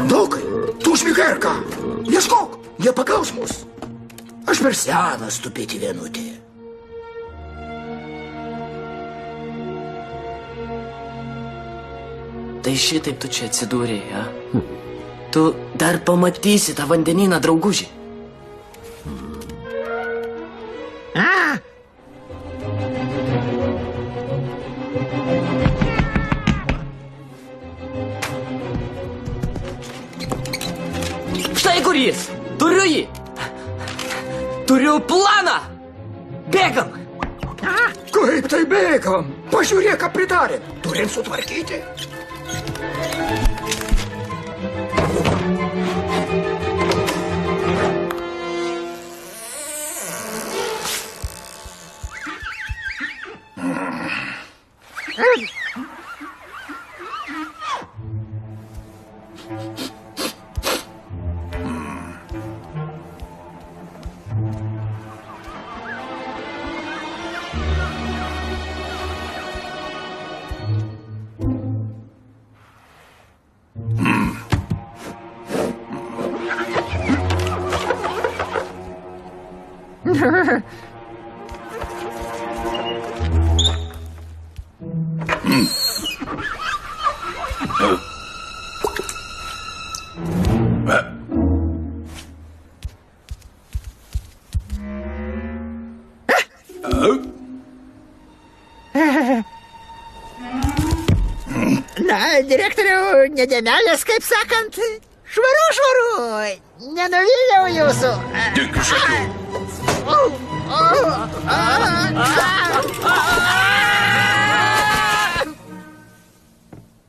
Dokai, tu užmigai ką? Ieškok, jie pagaus mus. Aš per senas tupėti vienutėje. Tai šitaip tu čia atsidūrėjai, ja? Tu dar pamatysi tą vandenyną, draugužį. Štai kur jis! Turiu jį! Turiu planą! Bėgam! Kaip tai bėgam? Pažiūrėk, ką pridarė. Turim sutvarkyti. Na, direktoriau, nedėmelės, kaip sakant, švaru, švaru, nenuvyliau jūsų. Dink iš akių.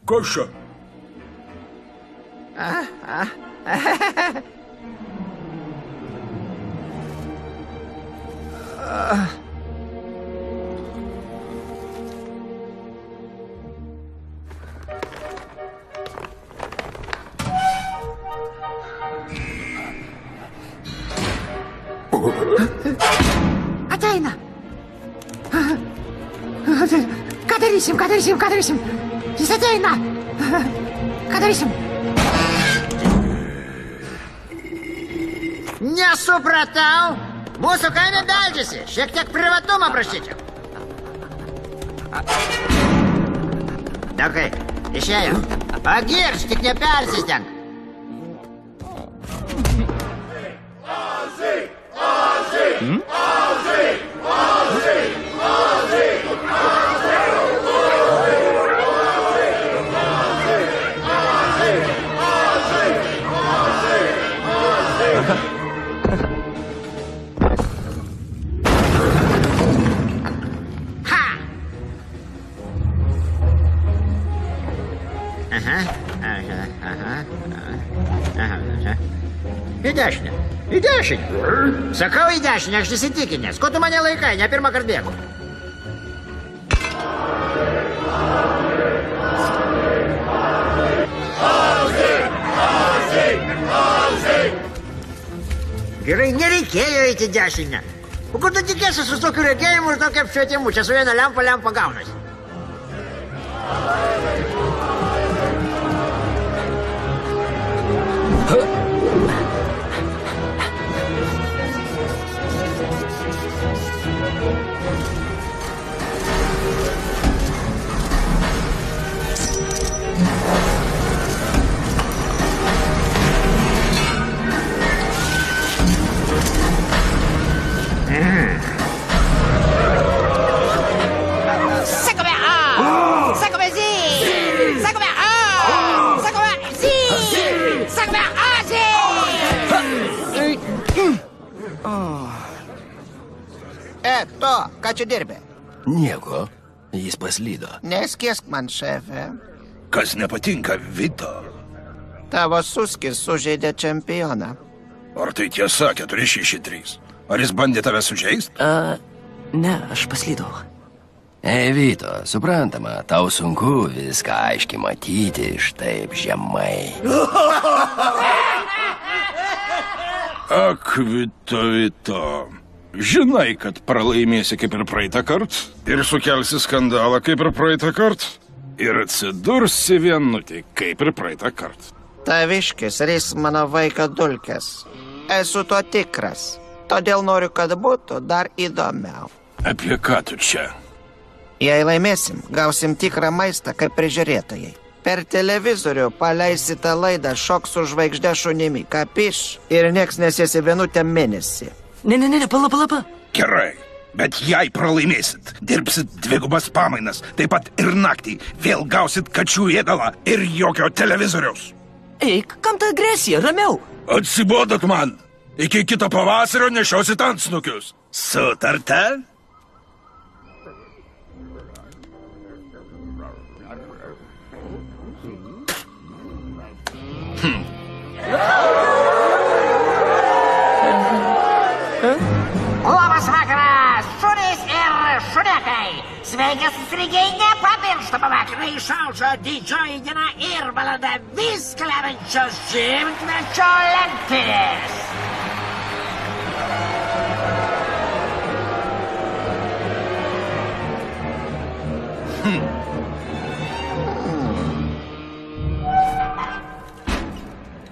Kas čia? Ateina. Ką darysim? Jis ateina. Ką darysim? Nesupratau. Mūsų kaime beldžiasi. Šiek tiek privatumą prašyčiau. Dokai, išėjo. Pagirš, tik nepersistenk. Į dešinę. Sakau į dešinę, aš įsitikinęs. Ko tu mane laikai, ne pirmą kartą bėgu. Gerai, nereikėjo eiti dešinę. O kur tu tikėsi su tokiu regėjimu ir tokiu apšvietimu? Čia su viena lempa gaunasi. To, ką čia dirbi? Nieko, jis paslydo. Neskiesk man, šefe. Kas nepatinka, Vito? Tavo suskis sužeidė čempioną. Ar tai tiesa, 4-6-3? Ar jis bandė tave sužeist? Ne, aš paslydau. Ei, Vito, suprantama, tau sunku viską aiškiai matyti iš taip žemai. Ak, Vito. Žinai, kad pralaimėsi kaip ir praeitą kartą, ir sukelsi skandalą kaip ir praeitą kartą, ir atsidursi vienutį kaip ir praeitą kartą. Taviškis rys mano vaiką dulkes. Esu to tikras. Todėl noriu, kad būtų dar įdomiau. Apie ką tu čia? Jei laimėsim, gausim tikrą maistą kaip prižiūrėtojai. Per televizorių paleisite laidą Šok su žvaigžde šunimi, kapiš, ir nieks nesiesi vienutę mėnesį. Ne, pala. Gerai, bet jei pralaimėsit, dirbsit 2 pamainas, taip pat ir naktį, vėl gausit kačių ėdalą ir jokio televizoriaus. Eik, kam ta agresija, ramiau? Atsibodot man, iki kito pavasario nešiosit antsnukius. Sutarta? Labas vakaras, šunys ir šunekai. Sveiki susirinkėjai, nepamirštama vakarą išaušo didžioji diena ir valanda viską lemiančios 100-mečio lenktynės.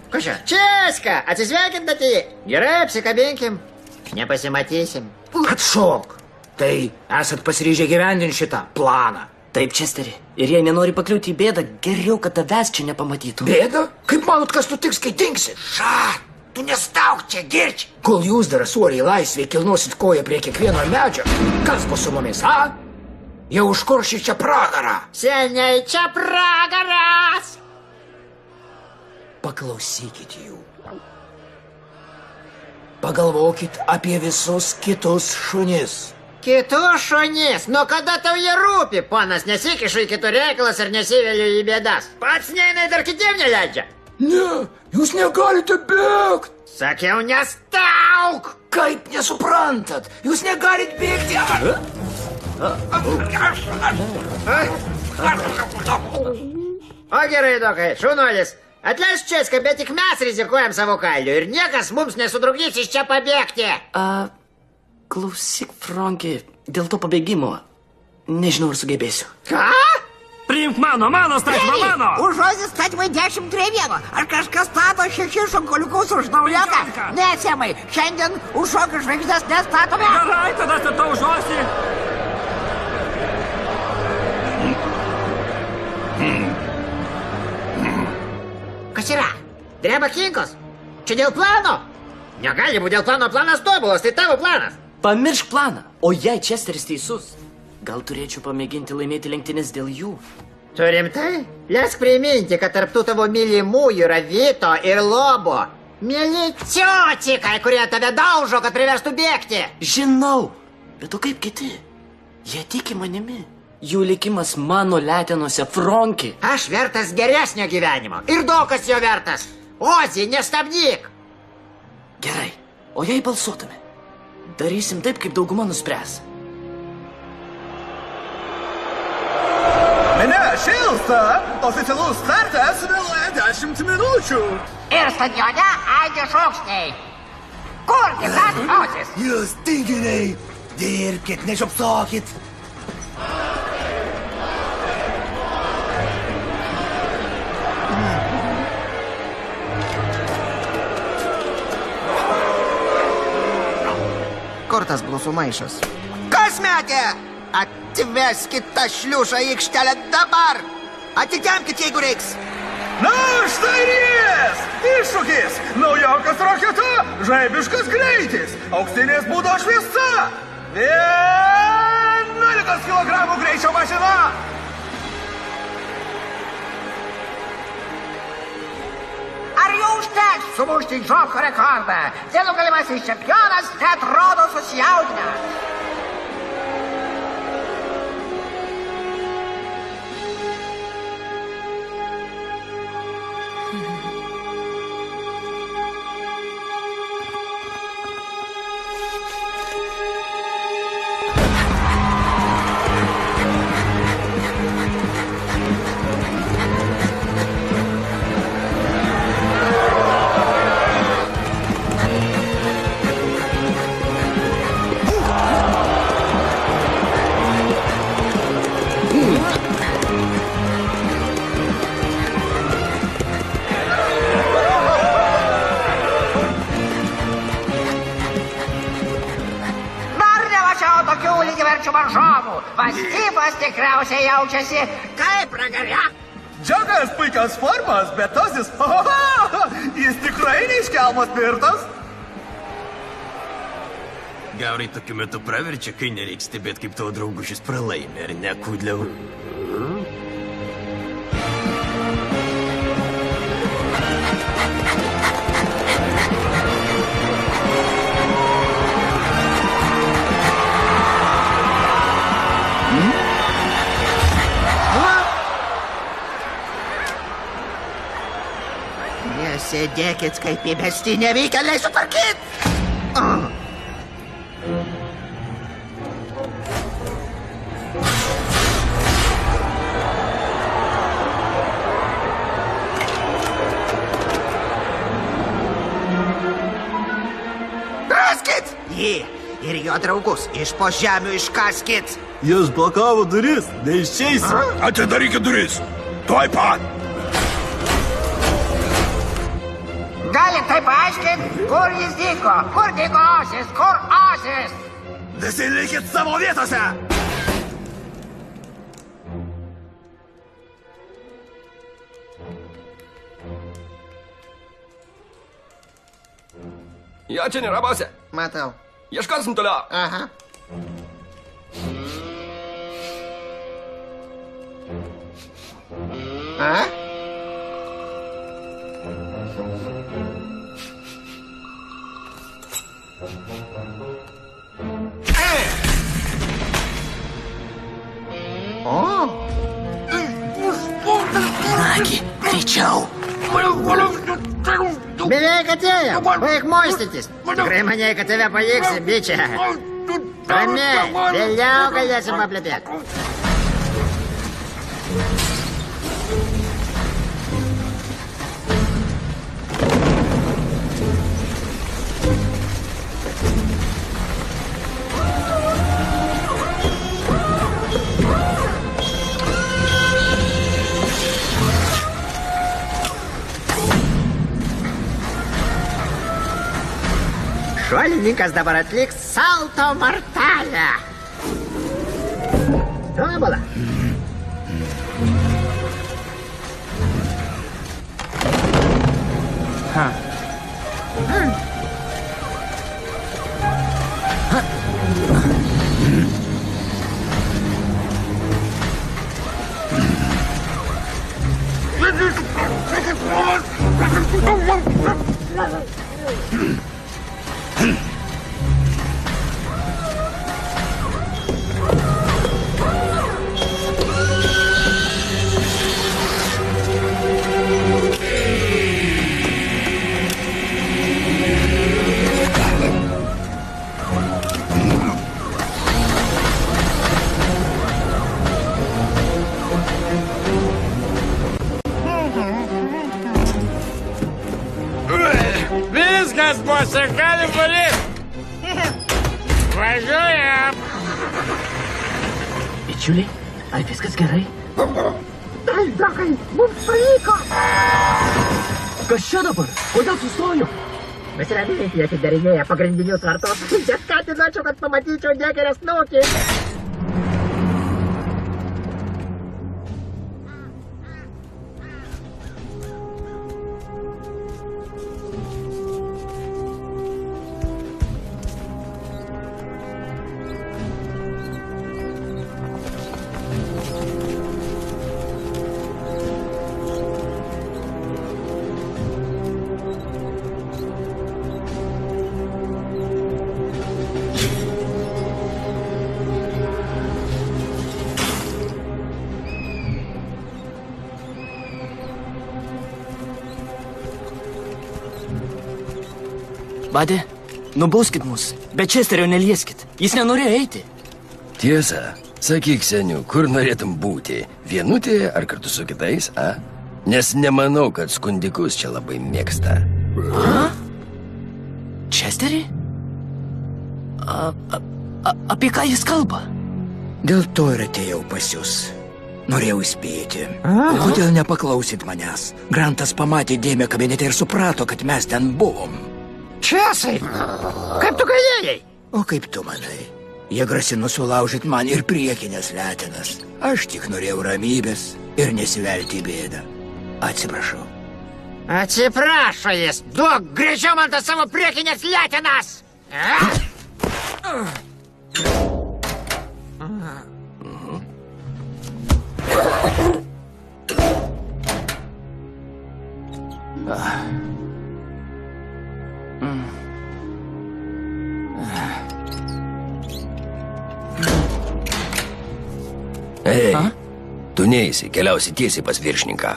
Ko čia? Česka, atsisveikintate jį. Gerai, apsikabinkim. Nepasimatysim. Atšok. Tai esat pasiryžę gyvendinti šitą planą. Taip, Česteri. Ir jei nenori pakliūti į bėdą, geriau, kad tavęs čia nepamatytų. Bėda? Kaip manot, kas nutiks, kai dingsi? Tu nestauk čia, girči. Kol jūs drąsuoliai laisvėje kilnosit koją prie kiekvieno medžio, kas bus su mumis, a? Jau užkurši čia pragarą. Seniai čia pragaras. Paklausykit jų. Pagalvokit apie visus kitus šunis. Kitus šunis? Nuo kada tau jie rūpi? Ponas nesikiša į kitų reikalas ir nesivėlė į bėdas. Pats neina dar kitiem neleidžia. Ne, jūs negalite bėgt. Sakiau, nestauk. Kaip nesuprantat? Jūs negalit bėgti. O gerai, dokai, šunuolis. Atleisk Česką, bet tik mes rizikuojam savo kailiu ir niekas mums nesutrukdys iš čia pabėgti. Klausyk, Franki, dėl to pabėgimo. Nežinau, ar sugebėsiu. Ką? Priimk mano statymą, mano! Už žodį statymai 10 prie 1. Ar kažkas stato 6 šonkoliukus už naujaką? Ne, Semai, šiandien už šokių žvaigždės nestatome. Gerai, tada statau žosį. Kas yra? Dreba kinkos? Čia dėl plano? Negali būti dėl plano, planas tobulas, tai tavo planas. Pamiršk planą. O jei Česteris teisus, gal turėčiau pamėginti laimėti lenktynės dėl jų. Tu rimtai? Leisk priminti, kad tarp tų tavo mylimųjų yra Vito ir Lobo. Mėly ciocikai, kurie tave daužo, kad priverstų bėgti. Žinau, bet o kaip kiti? Jie tiki manimi. Jų likimas mano letenose, Franki. Aš vertas geresnio gyvenimo. Ir Dokas jo vertas. Ozi, nestabdyk. Gerai, o jei balsuotume? Darysim taip, kaip dauguma nuspręs. Mene šilsta, oficialus startas vėluoja 10 minučių. Ir stadione aidė šaukšniai. Kurgi tas ausis? Jūs tinginiai, dirbkit, nežiopsokit. Kur tas blusų maišas? Kas metė? Atveskit tą šliušą į aikštelę dabar. Atitemkit, jeigu reiks. Na, štai ir jis! Iššūkis! Naujokas raketa, žaibiškas greitis, auksinės būdo šviesa, 11 kilogramų greičio mašina. Ar jau užteks sumušti šoko rekordą? Nenugalimasis čempionas neatrodo susijaudinęs. lygiaverčių varžovų. Vastypas tikriausiai jaučiasi kaip pragare. Džekas puikios formos, bet tosis, jis tikrai neiškelmas tvirtas. Gaurai tokiu metu praverčia, kai nereiks stebėti, kaip tavo draugušis pralaimi, ar ne, kudliau? Nesėdėkit kaip įmesti, neveikialiai sutvarkyt! Raskit! Jį ir jo draugus iš po žemių iškaskit! Jis blokavo duris, neišeisi. Atidarykit duris! Tuoj pat! Galit tai paaiškinti, kur jis dingo? Kur dingo Osis? Kur Osis? Visi likit savo vietose! Jo čia nėra, bose. Matau. Ieškosim toliau. Aha. A? Nagi, greičiau. Beveik atėjo. Baig moistytis. Tikrai maniai, kad tave pajėgsi, bičia. Ramiai, vėliau galėsim paplepėti. Šuolininkas dabar atliks salto mortalę. Tobula. Viskas, bose, galim valyt. Važiuojam. Bičiuliai, ar viskas gerai? Taip, Dokai, mums pavyko. Kas čia dabar? Kodėl sustojo? Mes ramiai atidarinėja pagrindinius vartus. Neskatinačiau, kad pamatyčiau Dekerio snukį. Badė, nubauskit mus, bet Česterio nelieskit. Jis nenorėjo eiti. Tiesa, sakyk, seniu, kur norėtum būti? Vienutėje ar kartu su kitais, a? Nes nemanau, kad skundikus čia labai mėgsta. A? Česterį? Apie ką jis kalba? Dėl to ir atėjau pas jūs. Norėjau įspėti. Kodėl nepaklausyt manęs? Grantas pamatė dėmę kabinete ir suprato, kad mes ten buvom. Česai, kaip tu galėjai? O kaip tu manai? Jie grasino sulaužyti man ir priekinės letenas. Aš tik norėjau ramybės ir nesivelti į bėdą. Atsiprašau. Atsiprašo jis. Duok greičiau man tas savo priekinės letenas. Ei, tu neisi, keliausi tiesiai pas viršininką.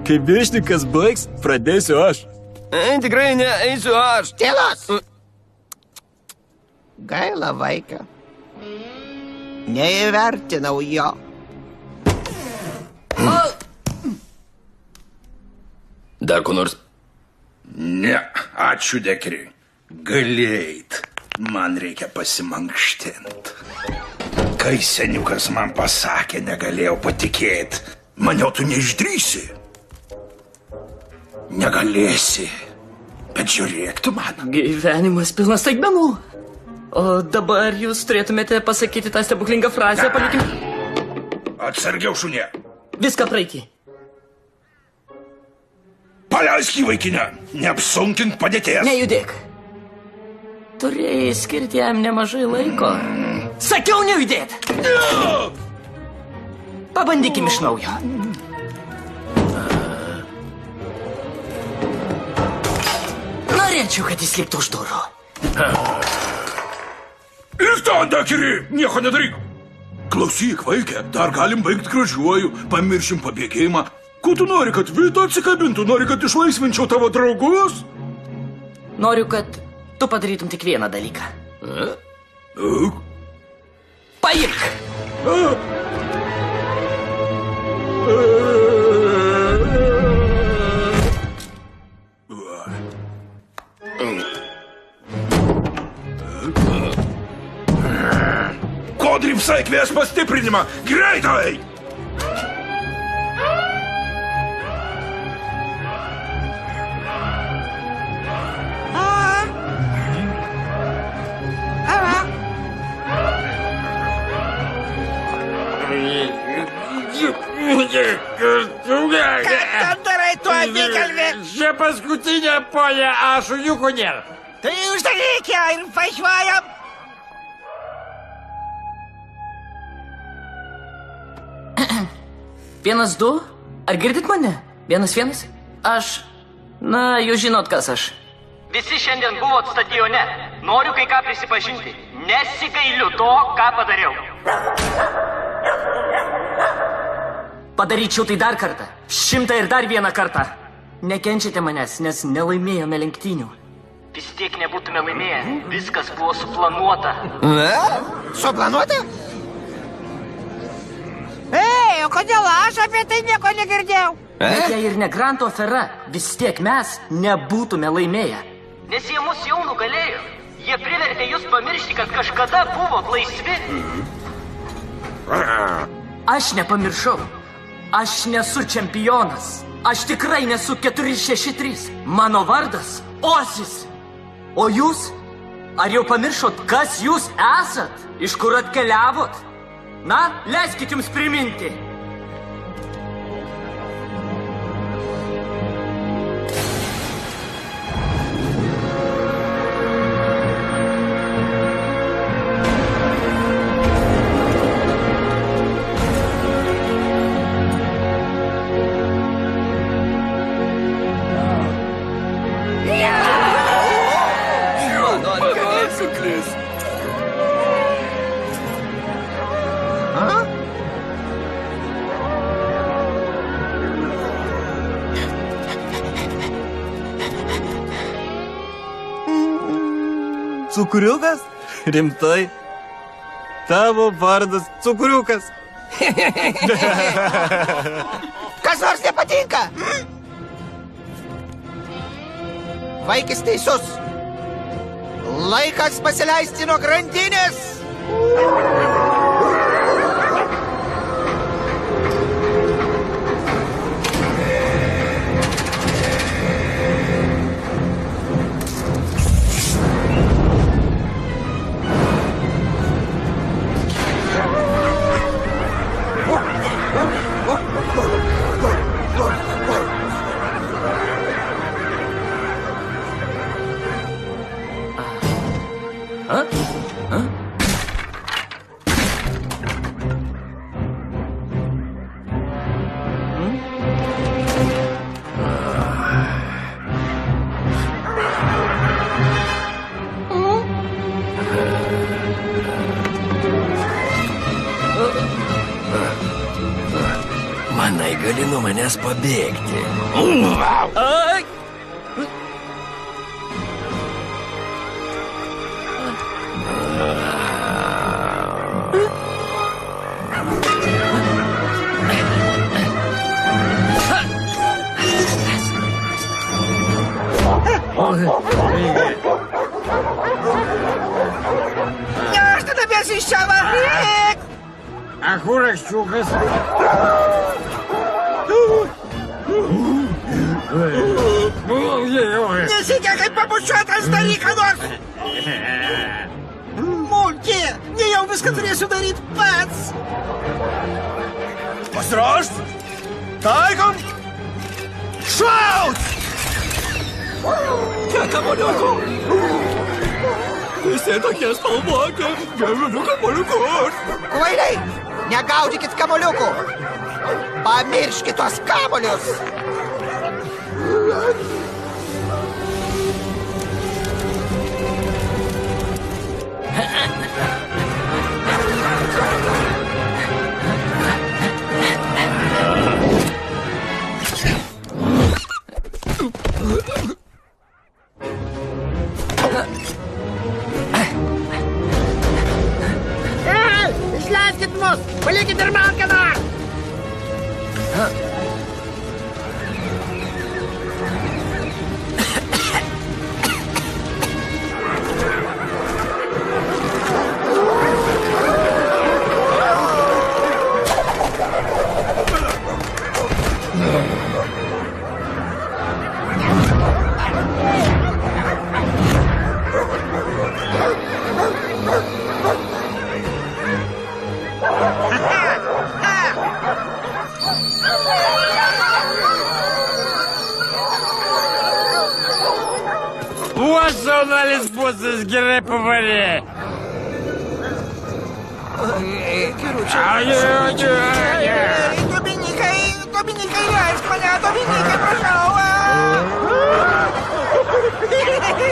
Kai viršininkas baigs, pradėsiu aš. Tikrai ne, eisiu aš. Tylos! Gaila vaiką. Neįvertinau jo. Dar ko nors? Ne, ačiū dekri. Galėjait. Man reikia pasimankštint. Kai seniukas man pasakė, negalėjau patikėti. Maniau, tu neišdrysi. Negalėsi. Bet žiūrėk tu man. Gyvenimas pilnas staigmenų. O dabar jūs turėtumėte pasakyti tą stebuklingą frazę, palikim. Atsargiau, šunie. Viską praeitį. Paleisk jį, vaikinę. Neapsunkink padėties. Nejudėk. Turėjai skirti jam nemažai laiko. Sakiau nejudėt! Pabandykim iš naujo. Norėčiau, kad jis liktų už durų. Ir ten, dekiri, nieko nedaryk. Klausyk, vaikė, dar galim baigti gražiuoju. Pamiršim pabėgėjimą. Ko tu nori, kad Vita atsikabintų? Nori, kad išlaisvinčiau tavo draugus? Noriu, kad tu padarytum tik vieną dalyką. Paimk! Kodripsai kvies pastiprinimą! Greitai! Ką ten darai, tu avikalvi? Čia paskutinė, ponia, aš šuniukų nėra. Tai uždaryk ją ir važiuojam. Vienas, du? Ar girdit mane? Vienas, vienas? Aš... Na, jūs žinot, kas aš. Visi šiandien buvot stadione. Noriu kai ką prisipažinti. Nesigailiu to, ką padariau. Padaryčiau tai dar kartą. 100 ir dar vieną kartą. Nekenčiate manęs, nes nelaimėjome lenktynių. Vis tiek nebūtume laimėję. Viskas buvo suplanuota. Suplanuota? Ei, o kodėl aš apie tai nieko negirdėjau? Bet jei ir ne Granto afera, vis tiek mes nebūtume laimėję. Nes jie mus jau nugalėjo. Jie privertė jūs pamiršti, kad kažkada buvot laisvi. Aš nepamiršau. Aš nesu čempionas. Aš tikrai nesu 463. Mano vardas Osis. O jūs? Ar jau pamiršot, kas jūs esat? Iš kur atkeliavot? Na, leiskit jums priminti. Cukriukas? Rimtai? Tavo vardas Cukriukas. Kas nors nepatinka? Vaikis teisus. Laikas pasileisti nuo grandinės. nuo manęs pabėgti. Ai! Nešti dabės iš čia varyk! А курочуkas? Nesikė, kaip pabučiuotas daryk, ką nors! Mulki, nejau viską turėsiu daryti pats! Pasiruošt! Taikom! Šaut! Kiek kamuoliukų? Visi tokie spalvoti, gerbiu kamuoliukus. Kvailiai, negaudykit kamuoliukų! Pamirškit tos kamuolius! Išleiskit mus! Palikit ir man ką nors! Вот журналист Бусс, gerai pavarė. Dominikai, leisk mane, Dominikai, prašau! Dominikai!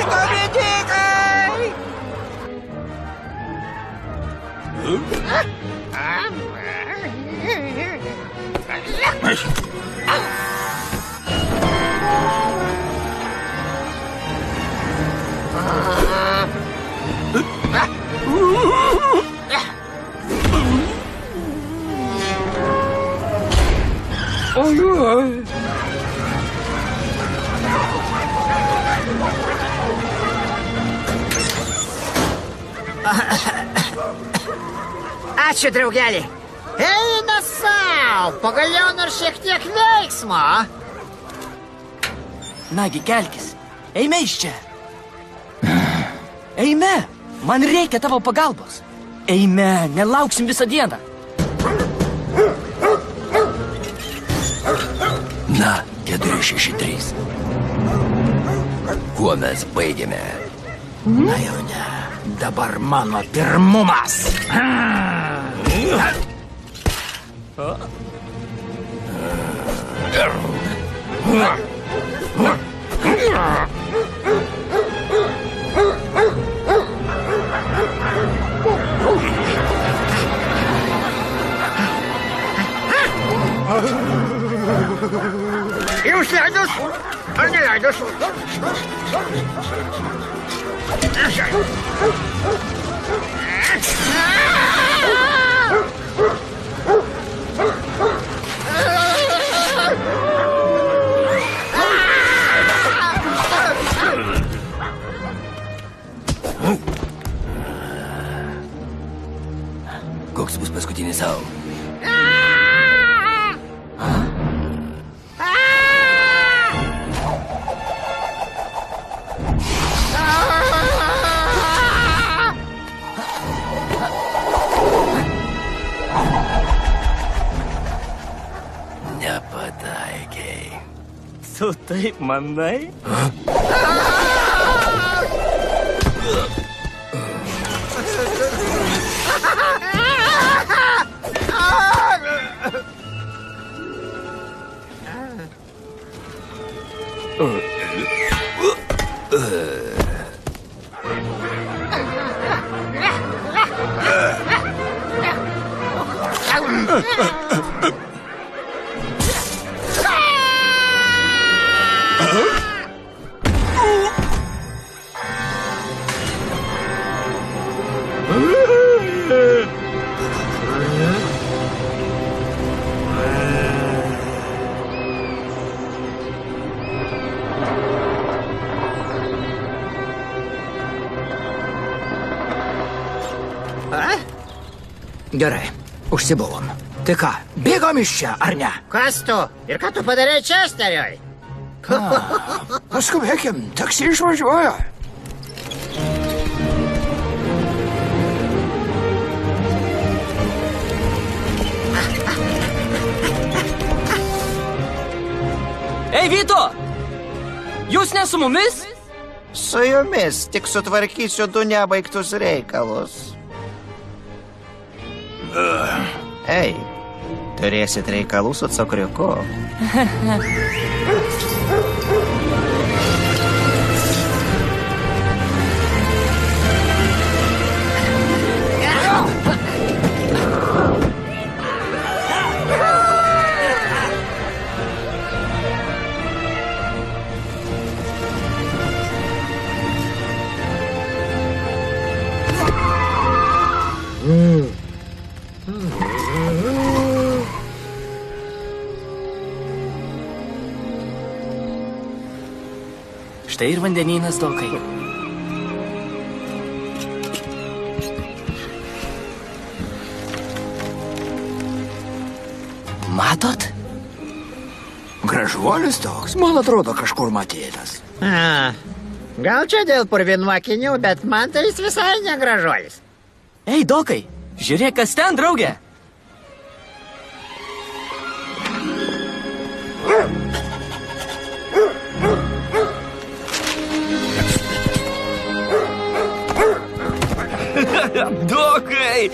Ačiū, draugelį. Eina sau, pagaliau nors šiek tiek veiksmo. Nagi, kelkis. Eime iš čia. Eime, man reikia tavo pagalbos. Eime, nelauksim visą dieną. Na, 463. Kuo mes baigėme? Na jau ne. Dabar mano pirmumas. Jums leidus? Ar neleidus? Koks bus paskutinis sau? Nepataikei. Tu taip manai? Gerai, užsibuvom. Tai ką, bėgom iš čia, ar ne? Kas tu? Ir ką tu padarei Česteriui? Paskubėkim, taksi išvažiuoja. Ei, Vyto! Jūs ne su mumis? Su jumis tik sutvarkysiu du nebaigtus reikalus. Ei, turėsit reikalų su cukriuku. Štai ir vandenynas, Dokai. Matot? Gražuolis toks, man atrodo, kažkur matytas. Gal čia dėl purvinų akinių, bet man tai jis visai negražuolis. Ei, Dokai, žiūrėk, kas ten, draugė. Dokai,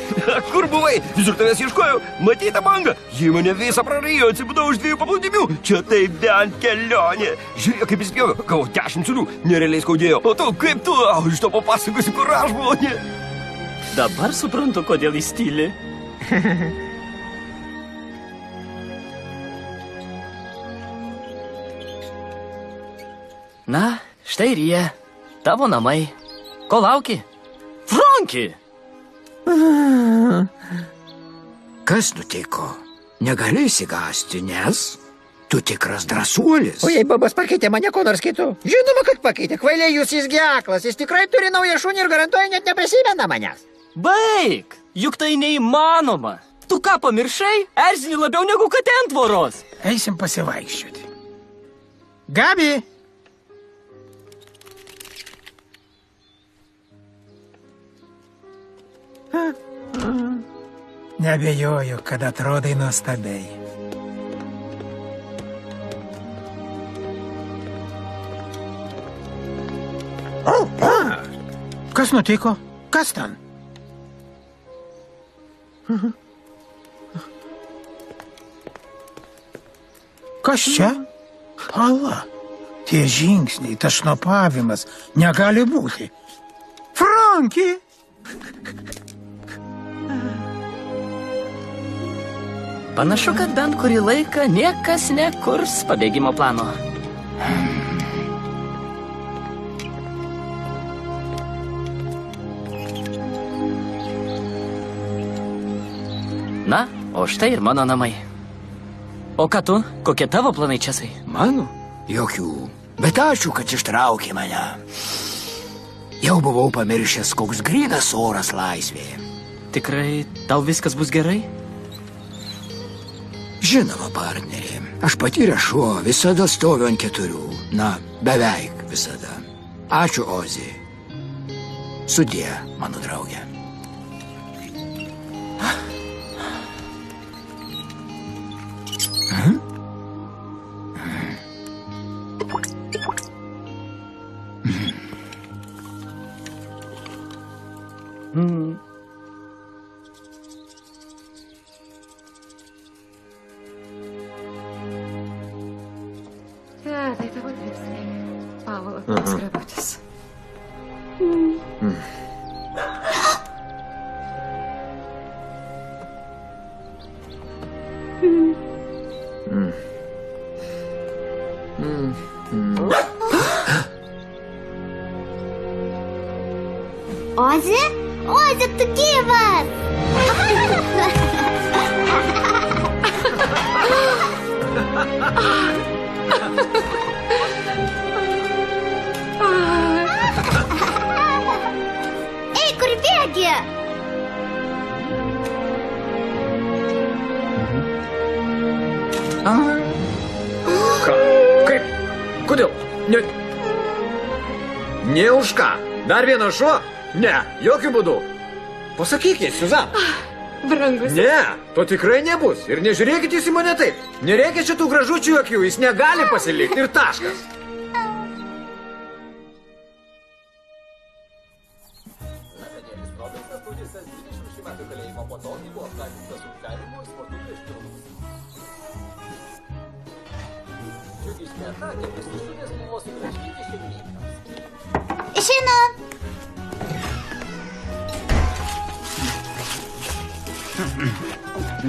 kur buvai? Visur tavęs ieškojau. Matei tą bangą? Ji mane visą prarijo, atsibudau už 2 paplūdimių. Čia tai bent kelionė. Žiūrėk, kaip jis pjovė. Gavau 10 siūlių. Nerealiai skaudėjo. O tu, kaip tu? Iš to papasakosiu, kur aš buvau. Dabar suprantu, kodėl jis tyli. Na, štai ir jie. Tavo namai. Ko lauki? Franki! Kas nutiko? Negali įsigąsti, nes tu tikras drąsuolis. O jei babas pakeitė mane ko nors kitu? Žinoma, kad pakeitė. Kvailiai jūs jis aklas. Jis tikrai turi naują šunį ir garantuoja net neprisimena manęs. Baik! Juk tai neįmanoma. Tu ką pamiršai? Erzini labiau negu katė ant tvoros. Eisim pasivaikščioti. Gabi! Neabejoju, kad atrodai nuostabiai. Kas nutiko? Kas ten? Kas čia? Pala. Tie žingsniai, tas šnopavimas negali būti. Franki! Panašu, kad bent kurį laiką niekas nekurs pabėgimo plano. Na, o štai ir mano namai. O ką tu? Kokie tavo planai, Česai? Mano? Jokių. Bet ačiū, kad ištraukė mane. Jau buvau pamiršęs, koks grynas oras laisvėje. Tikrai tau viskas bus gerai? Žinoma, partnerė, aš patyręs šuo visada stoviu ant 4. Na, beveik visada. Ačiū, Ozi. Sudie, mano draugė. Tai tavo dripsniai. Pavalo, skrabutis. Ozi? Ozi, tu gyvas! Ei, kur bėgi? Ką? Kaip? Kodėl? Ne... Ne už ką? Dar vienas šuo? Ne, jokių būdų. Pasakykit, Suzan. Brangus. Ne, to tikrai nebus. Ir nežiūrėkit jūs į mane taip. Nereikia šitų gražučių akių, jis negali pasilikti ir taškas. Išeinu.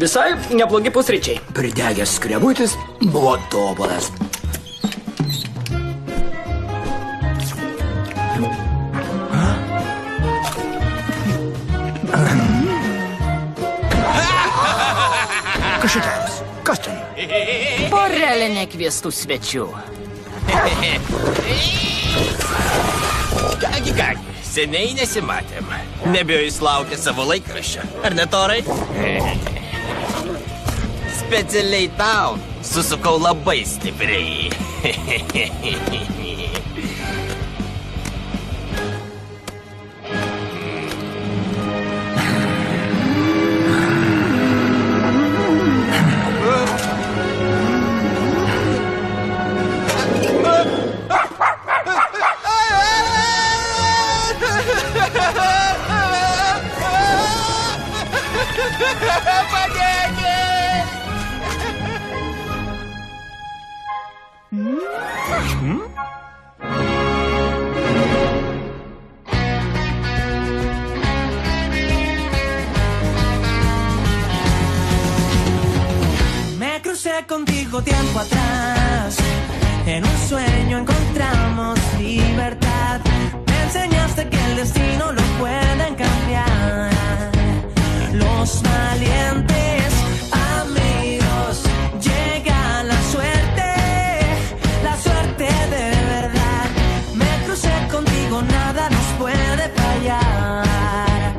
Visai neblogi pusryčiai. Pridegęs skrebutis buvo tobulas. Kas šitas? Kas ten? Porelė nekviestų svečių. Kągi, seniai nesimatėm. Nebijo jis laukia savo laikraščio. Ar ne, Torai? Specialiai tau susukau labai stipriai. Me crucé contigo tiempo atrás. En un sueño encontramos libertad. Me enseñaste que el destino lo pueden cambiar. Los valientes amigos, llega la suerte de verdad. Me crucé contigo, nada nos puede fallar.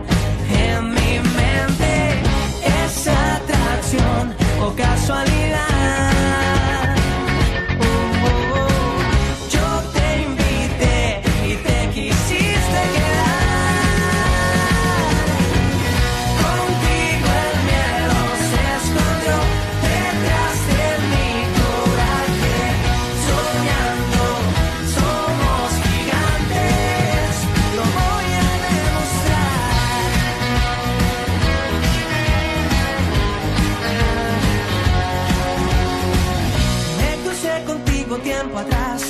En mi mente esa atracción o casualidad. Yo te invité y te quisiste quedar. Contigo el miedo se escondió detrás de mi coraje. Soñando somos gigantes, lo voy a demostrar. Me crucé contigo tiempo atrás.